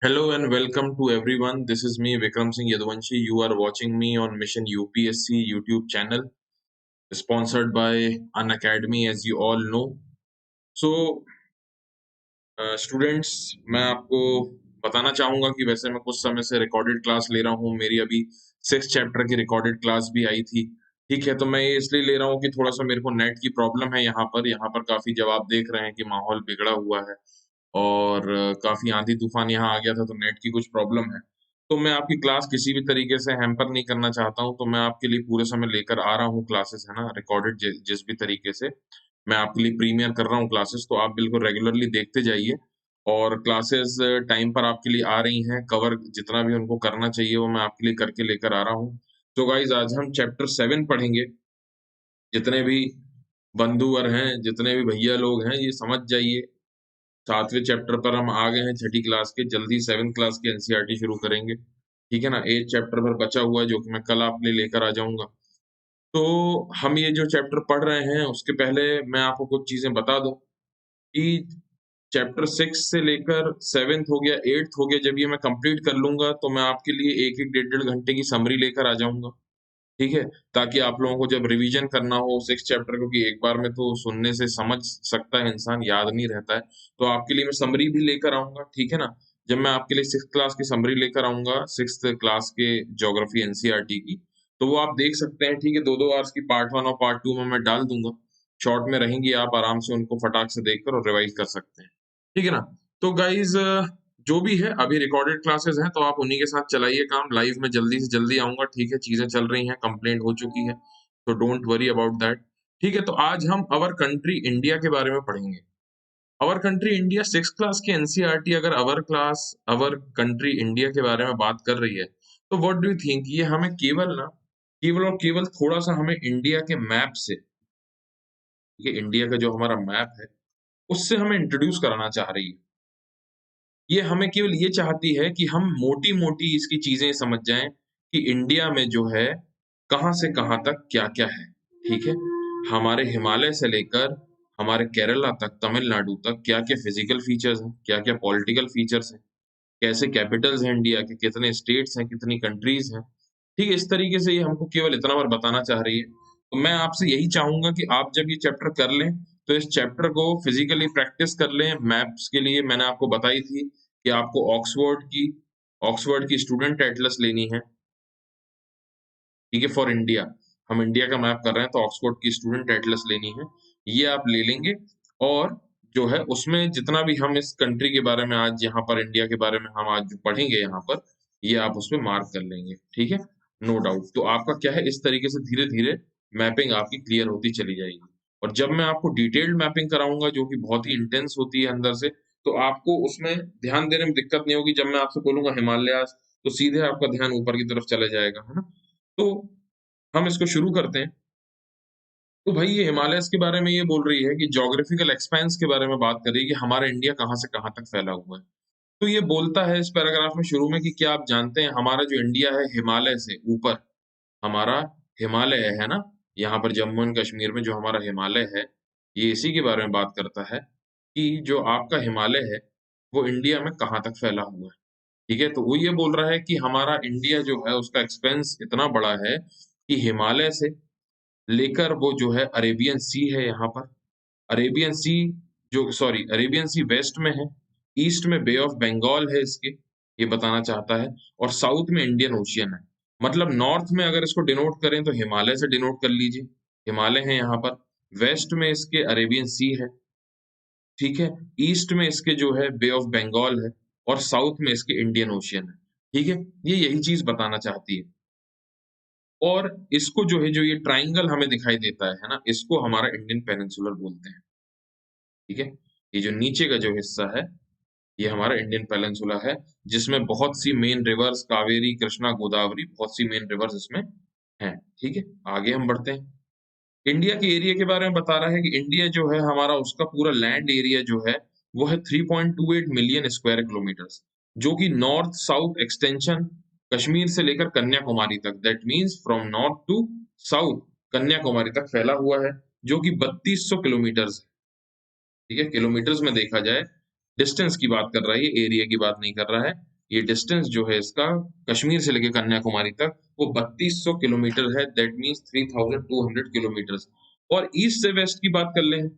Hello and welcome to everyone. This is me, Vikram Singh Yadvanshi. You are watching me on Mission UPSC YouTube channel, sponsored by An Academy, as you all know. So, students, मैं आपको बताना चाहूंगा कि वैसे मैं कुछ समय से रिकॉर्डेड क्लास ले रहा हूँ। मेरी अभी 6 चैप्टर की रिकॉर्डेड क्लास भी आई थी। ठीक है, तो मैं ये इसलिए ले रहा हूँ कि थोड़ा सा मेरे को नेट की प्रॉब्लम है यहाँ पर काफी, जब आप देख रहे हैं कि माहौल बिगड़ा हुआ है और काफी आंधी तूफान यहाँ आ गया था, तो नेट की कुछ प्रॉब्लम है। तो मैं आपकी क्लास किसी भी तरीके से हैम्पर नहीं करना चाहता हूँ, तो मैं आपके लिए पूरे समय लेकर आ रहा हूँ क्लासेस, है ना, रिकॉर्डेड जिस भी तरीके से मैं आपके लिए प्रीमियर कर रहा हूँ क्लासेस, तो आप बिल्कुल रेगुलरली देखते जाइए। और क्लासेस टाइम पर आपके लिए आ रही हैं, कवर जितना भी उनको करना चाहिए वो मैं आपके लिए करके लेकर आ रहा हूँ। तो गाइज, आज हम चैप्टर 7 पढ़ेंगे। जितने भी बंधुवर हैं, जितने भी भैया लोग हैं, ये समझ जाइए, 7वें चैप्टर पर हम आ गए हैं 6ठी क्लास के। जल्दी 7th क्लास की एनसीईआरटी शुरू करेंगे, ठीक है ना। 8 चैप्टर पर बचा हुआ है जो कि मैं कल आपके लिए लेकर आ जाऊंगा। तो हम ये जो चैप्टर पढ़ रहे हैं उसके पहले मैं आपको कुछ चीजें बता दूं कि चैप्टर 6 से लेकर 7th हो गया, 8th हो गया, जब ये मैं कंप्लीट कर लूंगा तो मैं आपके लिए एक एक डेढ़ डेढ़ घंटे की समरी लेकर आ जाऊंगा, ठीक है। ताकि आप लोगों को जब रिवीजन करना हो 6 चैप्टर, क्योंकि एक बार में तो सुनने से समझ सकता है इंसान, याद नहीं रहता है, तो आपके लिए मैं समरी भी लेकर आऊंगा, ठीक है ना। जब मैं आपके लिए 6th क्लास की समरी लेकर आऊंगा, 6th क्लास के ज्योग्राफी एनसीईआरटी की, तो वो आप देख सकते हैं, ठीक है। 2-2 आवर्स की पार्ट 1 और पार्ट 2 में मैं डाल दूंगा। शॉर्ट में रहेंगी, आप आराम से उनको फटाक से देखकर और रिवाइज कर सकते हैं, ठीक है ना। तो गाइज, जो भी है, अभी रिकॉर्डेड क्लासेस हैं तो आप उन्हीं के साथ चलाइए काम। लाइव में जल्दी से जल्दी आऊंगा, ठीक है। चीजें चल रही हैं, कंप्लेंट हो चुकी है, तो डोंट वरी अबाउट दैट, ठीक है। तो आज हम अवर कंट्री इंडिया के बारे में पढ़ेंगे। अवर कंट्री इंडिया 6 क्लास की एनसीईआरटी अगर अवर कंट्री इंडिया के बारे में बात कर रही है, तो व्हाट डू यू थिंक, ये हमें केवल और केवल थोड़ा सा हमें इंडिया के मैप से, ये इंडिया का जो हमारा मैप है उससे हमें इंट्रोड्यूस कराना चाह रही है। ये हमें केवल ये चाहती है कि हम मोटी-मोटी इसकी चीज़ें समझ जाएँ कि इंडिया में जो है, कहाँ से कहाँ तक क्या-क्या है, ठीक है? हमारे हिमालय से लेकर हमारे केरला तक, तमिलनाडु तक क्या-क्या फिज़िकल फीचर्स हैं, क्या-क्या पॉलिटिकल फीचर्स हैं, कैसे कैपिटल्स हैं इंडिया के, कितने स्टेट्स हैं, कितनी कंट्रीज़ हैं, ठीक है? इस तरीके से ये हमको केवल इतना बार बताना चाह रही है। तो मैं आपसे यही चाहूँगा कि आप जब ये चैप्टर कर लें, तो इस चैप्टर को फिज़िकली प्रैक्टिस कर लें। मैप्स के लिए मैंने आपको बताई थी कि आपको ऑक्सफोर्ड की स्टूडेंट एटलस लेनी है, ठीक है, फॉर इंडिया। हम इंडिया का मैप कर रहे हैं तो ऑक्सफोर्ड की स्टूडेंट एटलस लेनी है। ये आप ले लेंगे और जो है उसमें जितना भी हम इस कंट्री के बारे में आज यहाँ पर इंडिया के बारे में हम आज जो पढ़ेंगे यहाँ पर, ये आप उसमें मार्क कर लेंगे, ठीक है? No doubt. तो आपका क्या है, इस तरीके से धीरे-धीरे मैपिंग आपकी क्लियर होती चली जाएगी। और जब मैं आपको डिटेल्ड मैपिंग कराऊँगा जो कि बहुत ही इंटेंस होती है अंदर से, तो आपको उसमें ध्यान देने में दिक्कत नहीं होगी। जब मैं आपसे बोलूँगा हिमालयाज़, तो सीधे आपका ध्यान ऊपर की तरफ चला जाएगा, है ना? तो हम इसको शुरू करते हैं। तो भाई, ये हिमालयस के बारे में ये बोल रही है कि ज्योग्राफिकल एक्सपेंस के बारे में बात कर रही है कि हमारा इंडिया कहाँ से कहाँ तक फैला हुआ है। तो ये बोलता है इस पैराग्राफ में शुरू में कि क्या आप जानते हैं हमारा जो इंडिया है, हिमालय से ऊपर हमारा हिमालय है ना? यहाँ पर जम्मू एंड कश्मीर में जो हमारा हिमालय है, ये इसी के बारे में बात करता है कि जो आपका हिमालय है, वो इंडिया में कहाँ तक फैला हुआ है। ठीक है? तो वो ये बोल रहा है कि हमारा इंडिया जो है उसका एक्सपेंस इतना बड़ा है कि हिमालय से लेकर वो जो है अरेबियन सी है यहाँ पर। अरेबियन सी अरेबियन सी वेस्ट में है, ईस्ट में बे ऑफ बंगाल है इसके, ये बताना चाहता है, और साउथ में इंडियन ओशियन है। मतलब नॉर्थ में अगर इसको डिनोट करें तो हिमालय से डिनोट कर लीजिए, हिमालय है यहाँ पर, वेस्ट में इसके अरेबियन सी है, ठीक है? ईस्ट में इसके जो है बे ऑफ बंगाल है और साउथ में इसके इंडियन ओशियन है, ठीक है? ये यही चीज़ बताना चाहती है। और इसको जो है, जो ये ट्रायंगल हमें दिखाई देता है ना? इसको हमारा इंडियन पेनिनसुलर बोलते हैं, ठीक है? ये जो नीचे का जो हिस्सा है, ये हमारा इंडियन पेनिनसुला है, जिसमें बहुत सी मेन रिवर्स कावेरी, कृष्णा, गोदावरी, बहुत सी मेन रिवर्स इसमें हैं, ठीक है? आगे हम बढ़ते हैं। इंडिया के एरिया के बारे में बता रहा है कि इंडिया जो है हमारा, उसका पूरा लैंड एरिया जो है, वो है 3.28 मिलियन स्क्वायर किलोमीटर्स, जो कि नॉर्थ साउथ एक्सटेंशन कश्मीर से लेकर कन्याकुमारी तक, that means from north to south Kanyakumari तक फैला हुआ है, जो कि 3200 किलोमीटर्स है, ठीक है? किलोमीटर्स में देखा जाए डिस्टेंस की बात कर रहा है, ये एरिया की बात नहीं कर रहा है। ये डिस्टेंस जो है इसका कश्मीर से लेके कन्याकुमारी तक वो 3200 किलोमीटर है, दैट मीन्स 3200 किलोमीटर्स। और ईस्ट से वेस्ट की बात कर लें,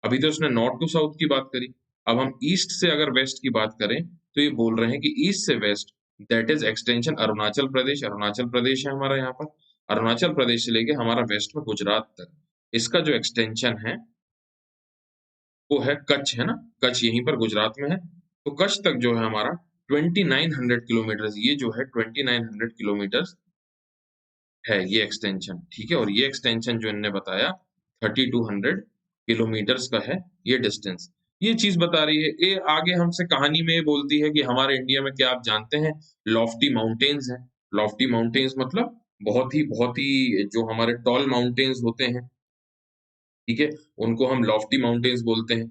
अभी तो उसने नॉर्थ टू साउथ की बात करी, अब हम ईस्ट से अगर वेस्ट की बात करें तो ये बोल रहे हैं कि ईस्ट से west that is extension Arunachal Pradesh है हमारा यहाँ पर। अरुणाचल प्रदेश से लेके हमारा वेस्ट में गुजरात तक इसका जो एक्सटेंशन है वो है कच्छ, है ना? कच्छ यहीं पर गुजरात में है। तो कच्छ तक जो है हमारा 2900 किलोमीटर्स, ये जो है 2900 किलोमीटर्स है ये एक्सटेंशन, ठीक है? और ये एक्सटेंशन जो इन्होंने बताया 3200 किलोमीटर्स का है ये डिस्टेंस। ये चीज बता रही है। ये आगे हमसे कहानी में ये बोलती है कि हमारे इंडिया में, क्या आप जानते हैं, लॉफ्टी माउंटेन्स हैं। लॉफ्टी माउंटेन्स मतलब बहुत ही जो हमारे टॉल माउंटेन्स होते हैं, ठीक है? उनको हम लॉफ्टी माउंटेन्स बोलते हैं।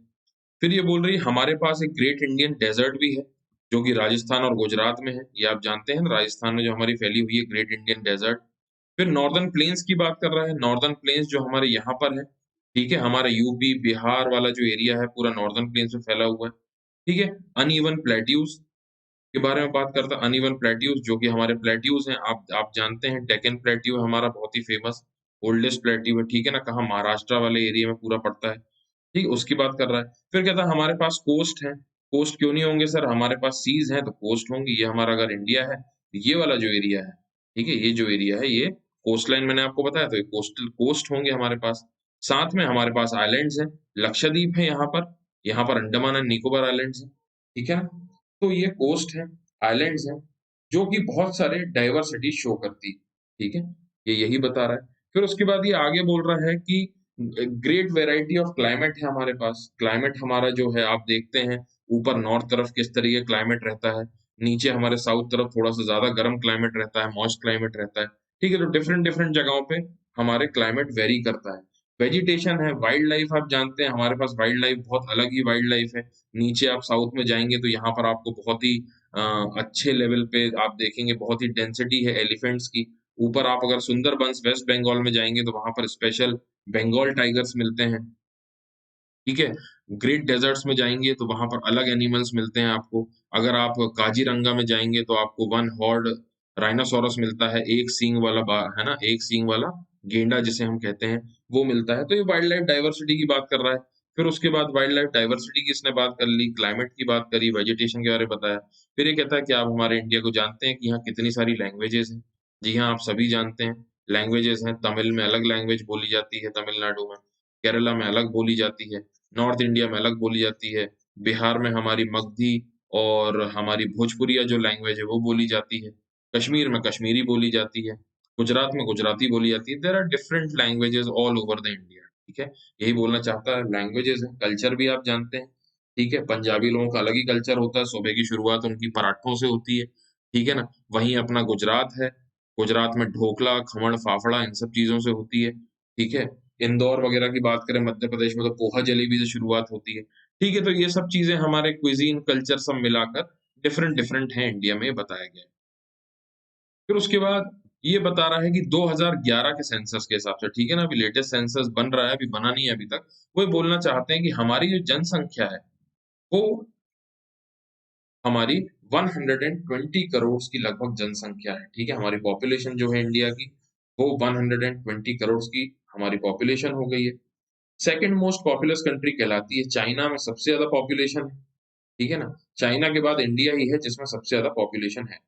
फिर ये बोल रही है हमारे पास एक ग्रेट इंडियन डेजर्ट भी है, जो कि राजस्थान और गुजरात में है। ये आप जानते हैं ना, राजस्थान में जो हमारी फैली हुई है ग्रेट इंडियन डेजर्ट। फिर नॉर्दर्न प्लेन्स की बात कर रहा है, नॉर्दर्न प्लेन्स जो हमारे यहाँ पर है, ठीक है? हमारा यूपी, बिहार वाला जो एरिया है पूरा नॉर्दर्न प्लेन्स में फैला हुआ है, ठीक है? अनइवन प्लेट्यूज के बारे में बात करता है, अनइवन प्लेट्यूज जो कि हमारे प्लेट्यूज हैं, आप जानते हैं डेक्कन प्लेट्यू हमारा बहुत ही फेमस ओल्डेस्ट प्लेट्यू है, ठीक है ना? कहाँ, महाराष्ट्र वाले एरिया में पूरा पड़ता है, ठीक है? उसकी बात कर रहा है। फिर कहता है हमारे पास कोस्ट है, कोस्ट क्यों नहीं होंगे सर, हमारे पास सीज हैं तो कोस्ट होंगी। ये हमारा अगर इंडिया है, तो ये वाला जो एरिया है, ठीक है? ये जो एरिया है ये कोस्ट लाइन मैंने आपको बताया, तो ये कोस्टल कोस्ट होंगे हमारे पास। साथ में हमारे पास आइलैंड्स हैं, लक्षद्वीप है यहाँ पर अंडमान एंड निकोबार आइलैंड्स हैं, ठीक है ना? तो ये कोस्ट है, आइलैंड्स हैं, जो कि बहुत सारे डाइवर्सिटी शो करती है, ठीक है? ये यही बता रहा है। फिर उसके बाद ये आगे बोल रहा है कि ग्रेट वैरायटी ऑफ क्लाइमेट है हमारे पास। क्लाइमेट हमारा जो है आप देखते हैं, ऊपर नॉर्थ तरफ किस तरीके क्लाइमेट रहता है, नीचे हमारे साउथ तरफ थोड़ा सा ज्यादा गर्म क्लाइमेट रहता है, मॉइस्ट क्लाइमेट रहता है, ठीक है? तो डिफरेंट डिफरेंट जगहों पे हमारे क्लाइमेट वेरी करता है। वेजिटेशन है, वाइल्ड लाइफ आप जानते हैं, हमारे पास वाइल्ड लाइफ बहुत अलग ही वाइल्ड लाइफ है। नीचे आप साउथ में जाएंगे तो यहाँ पर आपको बहुत ही अ, अच्छे लेवल पे आप देखेंगे, बहुत ही डेंसिटी है एलिफेंट्स की। ऊपर आप अगर सुंदरबंस वेस्ट बंगाल में जाएंगे तो वहां पर स्पेशल बंगाल टाइगर्स मिलते हैं, ठीक है? ग्रेट डेजर्ट्स में जाएँगे तो वहाँ पर अलग एनिमल्स मिलते हैं आपको। अगर आप काज़ीरंगा में जाएँगे तो आपको वन हॉर्न राइनोसोरस मिलता है, एक सींग वाला है ना? एक सींग वाला गेंडा जिसे हम कहते हैं, वो मिलता है। तो ये वाइल्ड लाइफ डाइवर्सिटी की बात कर रहा है। फिर उसके बाद वाइल्ड लाइफ डाइवर्सिटी की इसने बात कर ली, क्लाइमेट की बात करी, वेजिटेशन के बारे में बताया। फिर ये कहता है कि आप हमारे इंडिया को जानते हैं कि यहाँ कितनी सारी लैंग्वेजेज़ हैं? जी हाँ, आप सभी जानते हैं, लैंग्वेजेज़ हैं। तमिल में अलग लैंग्वेज बोली जाती है तमिलनाडु में, केरला में अलग बोली जाती है। नॉर्थ इंडिया में अलग बोली जाती है, बिहार में हमारी मगधी और हमारी भोजपुरिया जो लैंग्वेज है वो बोली जाती है, कश्मीर में कश्मीरी बोली जाती है, गुजरात में गुजराती बोली जाती है। There are different languages all over the India, ठीक है? यही बोलना चाहता है, लैंग्वेजेस है, कल्चर भी आप जानते हैं, ठीक है? पंजाबी लोगों का अलग ही कल्चर होता है, सुबह की शुरुआत उनकी पराठों से होती है, ठीक है ना? वहीं अपना गुजरात है, गुजरात में ढोकला, खमण, फाफड़ा इन सब चीज़ों से होती है, ठीक है? इंदौर वगैरह की बात करें मध्य प्रदेश में तो पोहा जलेबी से शुरुआत होती है। ठीक है, तो ये सब चीज़ें हमारे क्विज़ीन, कल्चर सब मिलाकर डिफरेंट डिफरेंट हैं इंडिया में, ये बताया गया है। फिर उसके बाद ये बता रहा है कि 2011 के सेंसस के हिसाब से, ठीक है ना? अभी लेटेस्ट सेंसस बन रहा है, अभी बना नहीं है अभी तक। वो ये बोलना चाहते हैं कि हमारी जो जनसंख्या है, वो हमारी 120 करोड़ की लगभग जनसंख्या है, ठीक है? हमारी पॉपुलेशन जो है इंडिया की, वो 120 करोड़ की हमारी पॉपुलेशन हो गई है। सेकंड मोस्ट पॉपुलस कंट्री कहलाती है, चाइना में सबसे ज़्यादा पॉपुलेशन है, ठीक है ना? चाइना के बाद इंडिया ही है जिसमें सबसे ज़्यादा पॉपुलेशन है,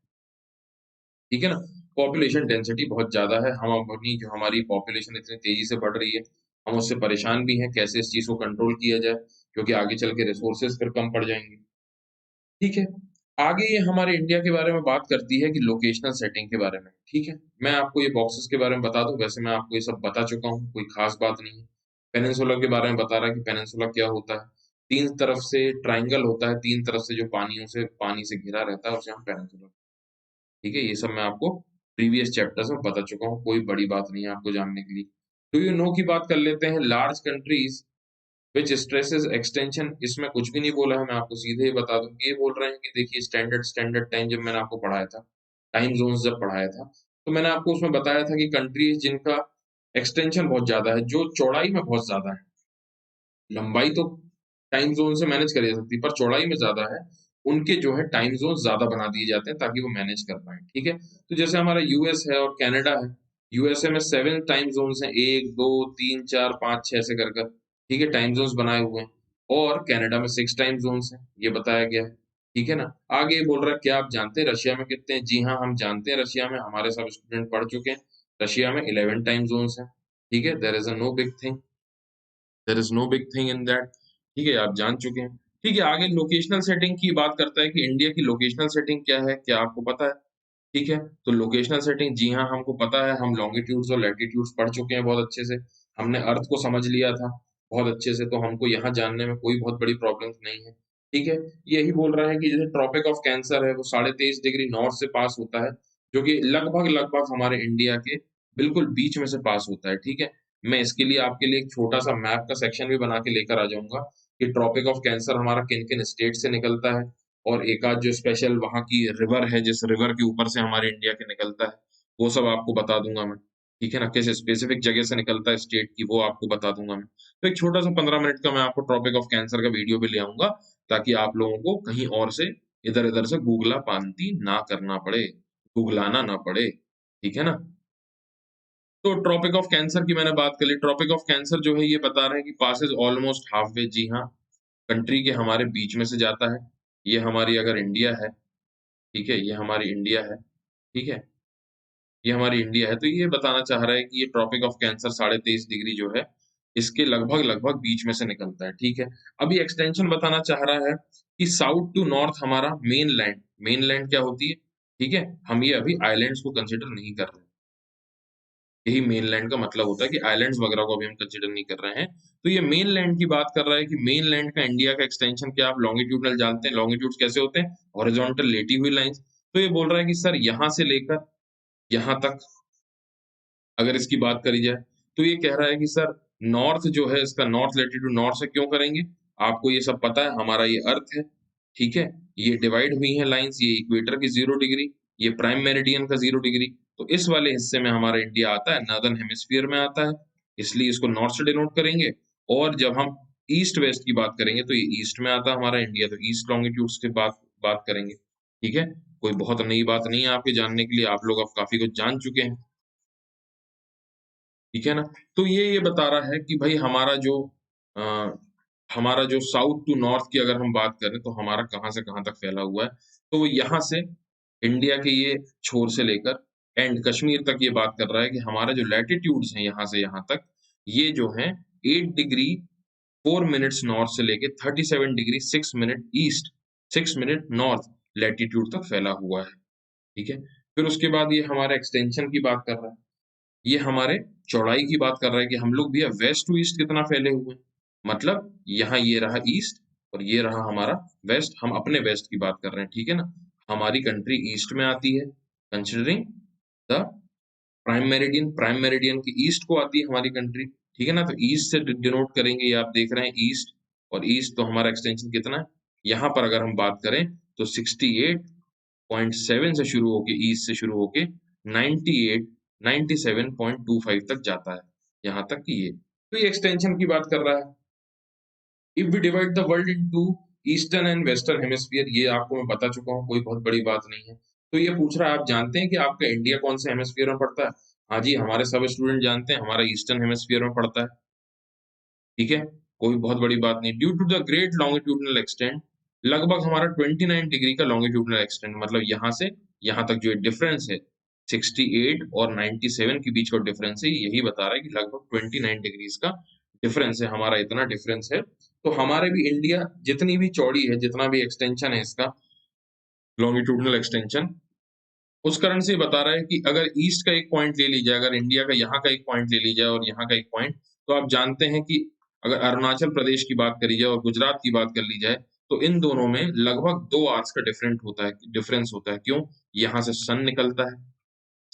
ठीक है ना? पॉपुलेशन डेंसिटी बहुत ज़्यादा है, हम अपनी जो हमारी पॉपुलेशन इतनी तेज़ी से बढ़ रही है, हम उससे परेशान भी हैं, कैसे इस चीज़ को कंट्रोल किया जाए, क्योंकि आगे चल के रिसोर्सेज़ फिर कम पड़ जाएँगे, ठीक है? आगे ये हमारे इंडिया के बारे में बात करती है कि लोकेशनल सेटिंग के बारे में, ठीक है? मैं आपको ये बॉक्सेस के बारे में बता दूँ, वैसे मैं आपको ये सब बता चुका हूँ, कोई ख़ास बात नहीं है। पेनिनसुला के बारे में बता रहा है कि पेनिनसुला क्या होता है। 3 तरफ से ट्रायंगल होता है, 3 तरफ से जो पानी से घिरा रहता है, उसे हम पेनिनसुला, ठीक है? ये सब मैं आपको प्रीवियस चैप्टर्स में बता चुका हूँ, कोई बड़ी बात नहीं है आपको जानने के लिए। डू यू नो की बात कर लेते हैं, large countries which stresses extension, इसमें कुछ भी नहीं बोला है, मैं आपको सीधे ही बता दूँ। ये बोल रहे हैं कि देखिए स्टैंडर्ड टाइम जब मैंने आपको पढ़ाया था, टाइम ज़ोन्स जब पढ़ाया था, तो मैंने आपको उसमें बताया था कि कंट्रीज़ जिनका एक्सटेंशन बहुत ज़्यादा है, जो चौड़ाई में बहुत ज़्यादा है, लंबाई तो टाइम ज़ोन से मैनेज करी जा सकती है, पर चौड़ाई में ज़्यादा है, उनके जो है टाइम ज़ोन ज़्यादा बना दिए जाते हैं ताकि वो मैनेज कर पाएँ, ठीक है? तो जैसे हमारा यूएस है और कनाडा है, यूएसए में 7 टाइम ज़ोन्स हैं, 1, 2, 3, 4, 5, 6 ऐसे कर कर, ठीक है? टाइम ज़ोन्स बनाए हुए हैं और कनाडा में 6 टाइम ज़ोन्स हैं, ये बताया गया है, ठीक है ना? आगे ये बोल रहा है, क्या आप जानते हैं रशिया में कितने हैं? जी हाँ, हम जानते हैं रशिया में, हमारे सब स्टूडेंट पढ़ चुके हैं, रशिया में 11 टाइम ज़ोन्स हैं, ठीक है? There is no big thing. There is no big thing in that, ठीक है, आप जान चुके हैं। ठीक है, आगे लोकेशनल सेटिंग की बात करता है कि इंडिया की लोकेशनल सेटिंग क्या है, क्या आपको पता है? ठीक है, तो लोकेशनल सेटिंग, जी हाँ, हमको पता है, हम लॉन्गिट्यूड्स और लैटिट्यूड्स पढ़ चुके हैं बहुत अच्छे से, हमने अर्थ को समझ लिया था बहुत अच्छे से, तो हमको यहाँ जानने में कोई बहुत बड़ी प्रॉब्लम्स नहीं है, ठीक है। यही बोल रहा है कि जैसे ट्रॉपिक ऑफ कैंसर है, वो 23.5 डिग्री नॉर्थ से पास होता है, जो कि लगभग-लगभग हमारे इंडिया के बिल्कुल बीच में से पास होता है, ठीक है। मैं इसके लिए आपके लिए एक छोटा-सा मैप का सेक्शन भी बना के लेकर आ जाऊँगा, कि ट्रॉपिक ऑफ कैंसर हमारा किन-किन स्टेट से निकलता है और एक आध जो स्पेशल वहाँ की रिवर है, जिस रिवर के ऊपर से हमारे इंडिया के निकलता है, वो सब आपको बता दूँगा मैं, ठीक है ना? किस स्पेसिफिक जगह से निकलता है स्टेट की, वो आपको बता दूँगा मैं। तो एक छोटा-सा 15 मिनट का मैं आपको ट्रॉपिक ऑफ कैंसर का वीडियो भी ले आऊँगा, ताकि आप लोगों को कहीं और से इधर-इधर से गूगला-पांती ना करना पड़े, गूगलाना ना पड़े, ठीक है ना? तो ट्रॉपिक ऑफ कैंसर की मैंने बात कर ली, ट्रॉपिक ऑफ कैंसर जो है ये बता रहे हैं कि पासेस ऑलमोस्ट हाफ वे, जी हाँ, कंट्री के हमारे बीच में से जाता है। ये हमारी अगर इंडिया है, ठीक है? ये हमारी इंडिया है, ठीक है? ये हमारी इंडिया है, तो ये बताना चाह रहा है कि ये ट्रॉपिक ऑफ कैंसर 23.5 डिग्री जो है, इसके लगभग-लगभग बीच में से निकलता है, ठीक है? अभी एक्सटेंशन बताना चाह रहा है कि साउथ टू नॉर्थ हमारा मेनलैंड, मेनलैंड क्या होती है? ठीक है? हम ये अभी आइलैंड्स को कंसिडर नहीं कर रहे हैं। यही मेनलैंड का मतलब होता है कि आइलैंड्स वगैरह को अभी हम कंसिडर नहीं कर रहे हैं। तो ये मेनलैंड की बात कर रहा है कि मेनलैंड का इंडिया का एक्सटेंशन क्या आप लॉन्गिट्यूडनल जानते हैं? लॉन्गिट्यूड्स कैसे होते हैं? हॉरिज़ॉन्टल लेटी हुई लाइन्स। तो ये बोल रहा है कि सर यहाँ से लेकर यहाँ तक अगर इसकी बात करी जाए, तो ये कह रहा है कि सर नॉर्थ जो है इसका नॉर्थ लैटीट्यूड नॉर्थ से क्यों करेंगे? आपको ये सब पता है, हमारा ये अर्थ है, ठीक है? ये डिवाइड हुई हैं लाइन्स, ये इक्वेटर की 0 डिग्री, ये प्राइम मेरिडियन का 0 डिग्री, तो इस वाले हिस्से में हमारा इंडिया आता है, नॉर्दर्न हेमिस्फीयर में आता है, इसलिए इसको नॉर्थ से डिनोट करेंगे और जब हम ईस्ट वेस्ट की बात करेंगे, तो ये ईस्ट में आता है हमारा इंडिया, तो ईस्ट लॉन्गिट्यूड्स की बात बात करेंगे, ठीक है? कोई बहुत नई बात नहीं है आपके जानने के लिए, आप लोग अब काफ़ी कुछ जान चुके हैं। ठीक है ना? तो ये बता रहा है कि भई अ, हमारा जो साउथ टू नॉर्थ की अगर हम बात करें तो हमारा कहाँ से कहाँ तक फैला हुआ है। तो वो यहाँ से इंडिया के ये छोर से लेकर एंड कश्मीर तक ये बात कर रहा है कि हमारा जो लैटिट्यूड्स हैं यहाँ से यहाँ तक, ये जो हैं 8 डिग्री 4 मिनट्स नॉर्थ से लेके 37 degree 6 minute east, 6 minute north latitude तक फैला हुआ है। ठीक है? फिर उसके बाद ये हमारा एक्सटेंशन की बात कर रहा है। ये हमारे चौड़ाई की बात कर रहा है कि हम लोग भैया वेस्ट टू ईस्ट कितना फैले हुए हैं। मतलब यहाँ ये रहा ईस्ट और ये रहा हमारा वेस्ट, हम अपने वेस्ट की बात कर रहे हैं, ठीक है ना? हमारी कंट्री ईस्ट में आती है, कंसिडरिंग द प्राइम मेरिडियन की ईस्ट को आती है हमारी कंट्री, ठीक है ना? तो ईस्ट से डिनोट करेंगे, ये आप देख रहे हैं ईस्ट और ईस्ट तो हमारा एक्सटेंशन कितना है? यहाँ पर अगर हम बात करें तो 68.7 से शुरू होके ईस्ट से शुरू होके 98 97.25 तक जाता है, यहाँ तक कि ये। तो ये एक्सटेंशन की बात कर रहा है। If we divide the world into eastern and western hemisphere, ये आपको मैं बता चुका हूँ, कोई बहुत बड़ी बात नहीं है। तो ये पूछ रहा है, आप जानते हैं कि आपका इंडिया कौन से हेमिस्फीयर में पड़ता है? हाँ जी, हमारे सब स्टूडेंट जानते हैं, हमारा ईस्टर्न हेमिस्फीयर में पड़ता है, ठीक है? कोई बहुत बड़ी बात नहीं। Due to the great longitudinal extent, लगभग हमारा 29 डिग्री का लॉन्गिट्यूडिनल एक्सटेंट, मतलब यहाँ से यहाँ तक जो डिफरेंस है, 68 और 97 के बीच का डिफरेंस है, यही बता रहा है कि लगभग 29 डिग्रीज़ का डिफरेंस है, हमारा इतना डिफरेंस है। तो हमारे भी इंडिया जितनी भी चौड़ी है, जितना भी एक्सटेंशन है इसका, लॉन्गिट्यूडिनल एक्सटेंशन, उस कारण से ये बता रहा है कि अगर ईस्ट का एक पॉइंट ले ली जाए, अगर इंडिया का यहाँ का एक पॉइंट ले ली जाए और यहाँ का एक पॉइंट, तो आप जानते हैं कि अगर अरुणाचल प्रदेश की बात करी जाए और गुजरात की बात कर ली जाए, तो इन दोनों में लगभग 2 आवर्स का डिफरेंस होता है। क्यों? यहाँ से सन निकलता है,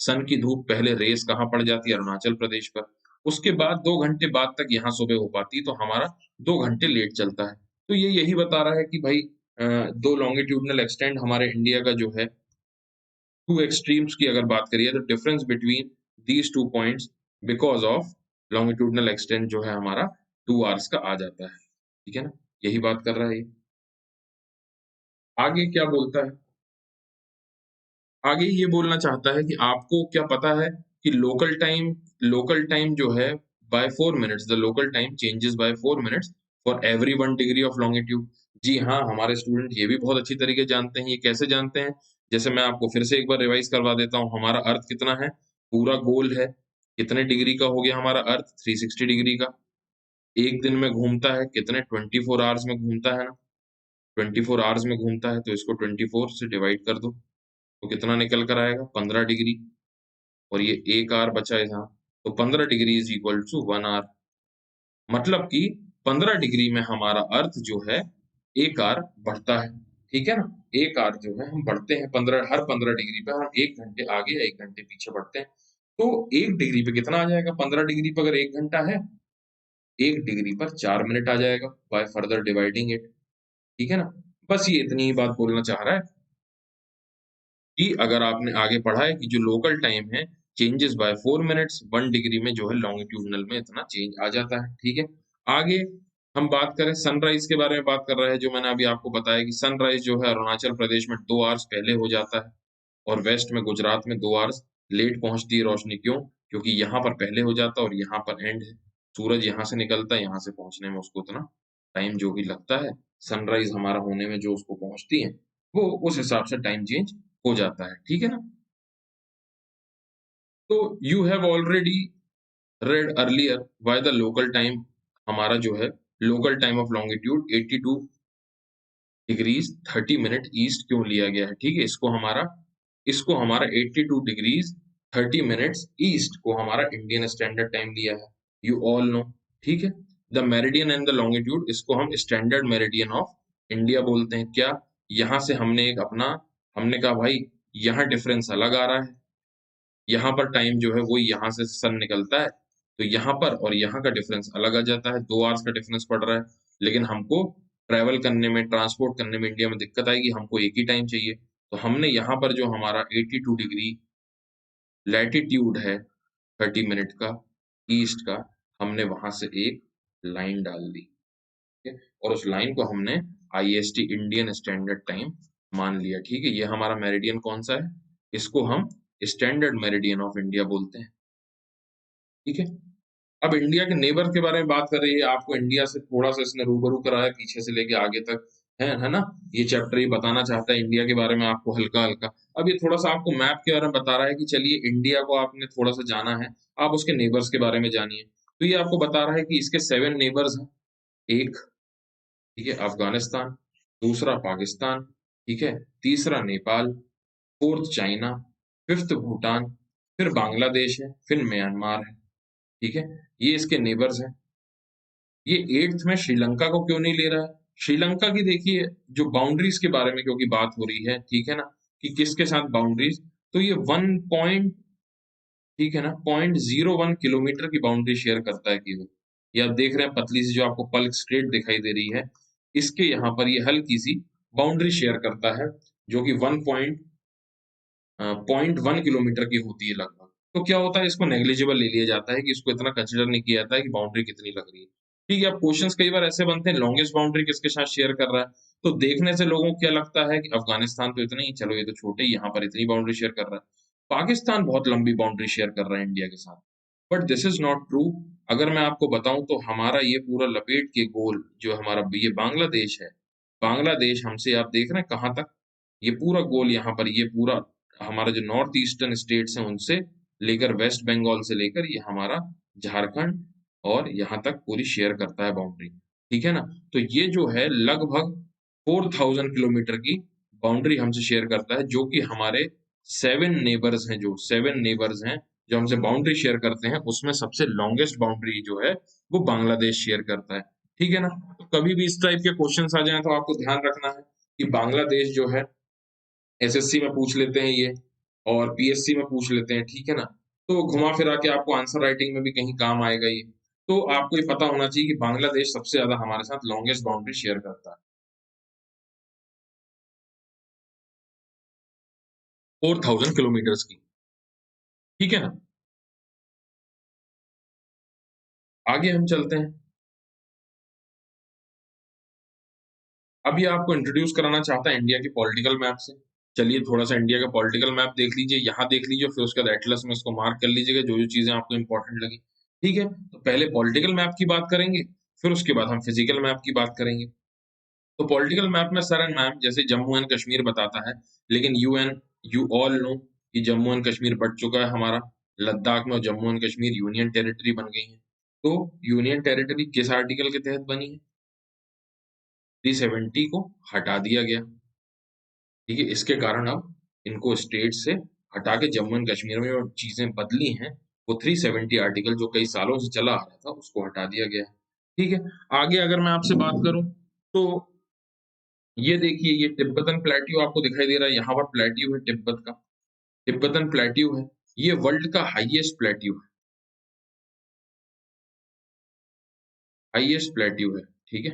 सन की धूप पहले रेज़ कहाँ पड़ जाती है? अरुणाचल प्रदेश पर। उसके बाद 2 घंटे बाद तक यहाँ सुबह हो पाती है, तो हमारा 2 घंटे लेट चलता है। तो ये यही बता रहा है कि भई 2 लॉन्गिट्यूडिनल एक्सटेंट हमारे इंडिया का जो है, 2 एक्सट्रीम्स की अगर बात करिए तो difference between these 2 points because of longitudinal extent जो है हमारा 2 आवर्स का आ जाता है। ठीक है ना? यही बात कर रहा है ये। आगे क्या बोलता है? आगे ये बोलना चाहता है कि आपको क्या पता है कि लोकल टाइम जो है by 4 minutes, the local time changes by 4 minutes for every 1 degree of longitude. जी हाँ, हमारे स्टूडेंट ये भी बहुत अच्छी तरीके जानते हैं। ये कैसे जानते हैं? जैसे मैं आपको फिर से एक बार रिवाइज़ करवा देता हूँ। हमारा अर्थ कितना है? पूरा गोल है। कितने डिग्री का हो गया हमारा अर्थ? 360 डिग्री का। 1 दिन में घूमता है कितने? 24 आवर्स में घूमता है ना? 24 आवर्स में घूमता है, तो इसको 24 से डिवाइड कर दो, तो कितना निकल कर आएगा? 15 डिग्री। और ये 1 आवर बचा है यहाँ, तो 15 degree is equal to 1 hour. मतलब कि 15 डिग्री में हमारा अर्थ जो है 1 आवर बढ़ता है, ठीक है ना? 1 आवर जो है हम बढ़ते हैं 15 हर 15 डिग्री पे हम 1 घंटे आगे या 1 घंटे पीछे बढ़ते हैं। तो 1 डिग्री पे कितना आ जाएगा? 15 डिग्री पे अगर 1 घंटा है, 1 डिग्री पर 4 मिनट आ जाएगा बाय फर्दर डिवाइडिंग इट, ठीक है ना? बस ये इतनी ही बात बोलना चाह रहा है कि अगर आपने आगे पढ़ा है कि जो लोकल टाइम है चेंजेस बाय 4 मिनट्स 1 डिग्री में जो है लॉन्गिट्यूडिनल में इतना चेंज आ जाता है, ठीक है? आगे हम बात करें सनराइज़ के बारे में बात कर रहे हैं, जो मैंने अभी आपको बताया कि सनराइज़ जो है अरुणाचल प्रदेश में 2 आवर्स पहले हो जाता है और वेस्ट में गुजरात में 2 आवर्स लेट पहुँचती है रोशनी, क्यों? क्योंकि यहाँ पर पहले हो जाता है और यहाँ पर एंड है। सूरज यहाँ से निकलता है, यहाँ से पहुँचने में उसको उतना टाइम जो भी लगता है, सनराइज़ हमारा होने में जो उसको पहुँचती है, वो उस हिसाब से टाइम चेंज हो जाता है, ठीक है ना? तो you have already red earlier why the local time हमारा जो है local time of longitude 82 degrees 30 minute east क्यों लिया गया है, ठीक है? इसको हमारा 82 डिग्रीज 30 मिनट्स ईस्ट को हमारा इंडियन स्टैंडर्ड टाइम लिया है। यू ऑल नो, ठीक है? The meridian and the longitude इसको हम स्टैंडर्ड मेरिडियन ऑफ इंडिया बोलते हैं। क्या? यहाँ से हमने कहा भाई यहाँ डिफरेंस अलग आ रहा है। यहाँ पर टाइम जो है वो यहाँ से सन निकलता है, तो यहाँ पर और यहाँ का डिफरेंस अलग आ जाता है, 2 आवर्स का डिफरेंस पड़ रहा है। लेकिन हमको ट्रैवल करने में, ट्रांसपोर्ट करने में इंडिया में दिक्कत आएगी, हमको एक ही टाइम चाहिए। तो हमने यहाँ पर जो हमारा 82 डिग्री लैटीट्यूड है 30 मिनट का ईस्ट का, हमने वहाँ से एक लाइन डाल दी, ठीक है? और उस लाइन को हमने आईएसटी इंडियन स्टैंडर्ड टाइम मान लिया, ठीक है? ये हमारा मेरिडियन कौन-सा है? इसको हम स्टैंडर्ड मेरिडियन ऑफ इंडिया बोलते हैं, ठीक है? अब इंडिया के नेबर के बारे में बात कर रही है, आपको इंडिया से थोड़ा-सा इसने रूबरू कराया पीछे से लेके आगे तक, है ना? ये चैप्टर ये बताना चाहता है इंडिया के बारे में आपको हल्का-हल्का। अब ये थोड़ा-सा आपको मैप के बारे में बता रहा है कि चलिए इंडिया को आपने थोड़ा-सा जाना है, आप उसके नेबर्स के बारे में जानिए। तो ये आपको बता रहा है कि इसके 7 नेबर्स हैं। 1 ठीक है, अफ़गानिस्तान, दूसरा पाकिस्तान, ठीक है? तीसरा Nepal, 4th China, 5th Bhutan, फिर बांग्लादेश है, फिर म्यांमार है, ठीक है? ये इसके नेबर्स हैं। ये 8th में श्रीलंका को क्यों नहीं ले रहा है? श्रीलंका की देखिए जो बाउंड्रीज़ के बारे में क्योंकि बात हो रही है, ठीक है ना? कि किसके साथ बाउंड्रीज़, तो ये 1 पॉइंट ठीक है ना, 0.01 किलोमीटर की बाउंड्री शेयर करता है केवल। ये आप देख रहे हैं पतली सी जो आपको पल्क स्ट्रेट दिखाई दे रही है, इसके यहाँ पर ये हल्की-सी बाउंड्री शेयर करता है, जो कि 0.1 किलोमीटर की होती है लगभग। तो क्या होता है इसको नेग्लिजिबल ले लिया जाता है कि इसको इतना कंसिडर नहीं किया जाता है कि बाउंड्री कितनी लग रही है। ठीक है, अब क्वेश्चंस कई बार ऐसे बनते हैं लॉन्गेस्ट बाउंड्री किसके साथ शेयर कर रहा है? तो देखने से लोगों को क्या लगता है कि अफ़गानिस्तान तो इतना ही, चलो ये तो छोटे ही यहाँ पर इतनी बाउंड्री शेयर कर रहा है। पाकिस्तान बहुत लंबी बाउंड्री शेयर कर रहा है इंडिया के साथ। But this is not true. अगर मैं आपको बताऊँ तो हमारा ये पूरा लपेट के गोल जो हमारा ये बांग्लादेश है, बांग्लादेश हमसे आप देख रहे हैं कहाँ तक? ये पूरा गोल यहाँ पर ये पूरा हमारा जो नॉर्थ ईस्टर्न स्टेट्स हैं उनसे लेकर वेस्ट बंगाल से लेकर ये हमारा झारखंड और यहाँ तक पूरी शेयर करता है बाउंड्री, ठीक है ना? तो ये जो है लगभग 4000 किलोमीटर की बाउंड्री हमसे शेयर करता है, जो कि हमारे 7 नेबर्स हैं, जो हमसे बाउंड्री शेयर करते हैं, उसमें सबसे लॉन्गेस्ट बाउंड्री जो है, वो बांग्लादेश शेयर करता है, ठीक है ना? तो कभी भी इस टाइप के क्वेश्चन्स आ जाएँ तो आपको ध्यान रखना है कि बांग्लादेश जो है एसएससी में पूछ लेते हैं ये और पीएससी में पूछ लेते हैं, ठीक है ना? तो घुमा-फिरा के आपको आंसर राइटिंग में भी कहीं काम आएगा ये। तो आपको ये पता होना चाहिए कि बांग्लादेश सबसे ज़्यादा हमारे साथ लॉन्गेस्ट बाउंड्री शेयर करता है, 4000 किलोमीटर्स की, ठीक है ना? आगे हम चलते हैं। अब ये आपको इंट्रोड्यूस कराना चाहता है इंडिया की पॉलिटिकल मैप से। चलिए थोड़ा सा इंडिया का पॉलिटिकल मैप देख लीजिए, यहाँ देख लीजिए, फिर उसके बाद एटलस में इसको मार्क कर लीजिएगा जो जो चीजें आपको इंपॉर्टेंट लगी। ठीक है, तो पहले पॉलिटिकल मैप की बात करेंगे, फिर उसके बाद हम फिजिकल मैप की बात करेंगे। तो पॉलिटिकल मैप में सर एंड मैम जैसे जम्मू एंड कश्मीर बताता है, लेकिन यू ऑल नो कि जम्मू एंड कश्मीर बढ़ चुका है हमारा, लद्दाख में और Jammu and Kashmir union territory बन गई है। तो यूनियन टेरिटरी किस आर्टिकल के तहत बनी है? 370 को हटा दिया गया। ठीक है, इसके कारण अब इनको स्टेट से हटा के जम्मू एंड कश्मीर में जो चीजें बदली हैं, वो 370 आर्टिकल जो कई सालों से चला आ रहा था उसको हटा दिया गया है। ठीक है, आगे अगर मैं आपसे बात करूं तो ये देखिए, ये तिब्बतन प्लेट्यू आपको दिखाई दे रहा है, यहाँ पर प्लेट्यू है तिब्बत का, तिब्बतन प्लेट्यू है, ये वर्ल्ड का हाईएस्ट प्लेट्यू है, हाईएस्ट प्लेट्यू है। ठीक है,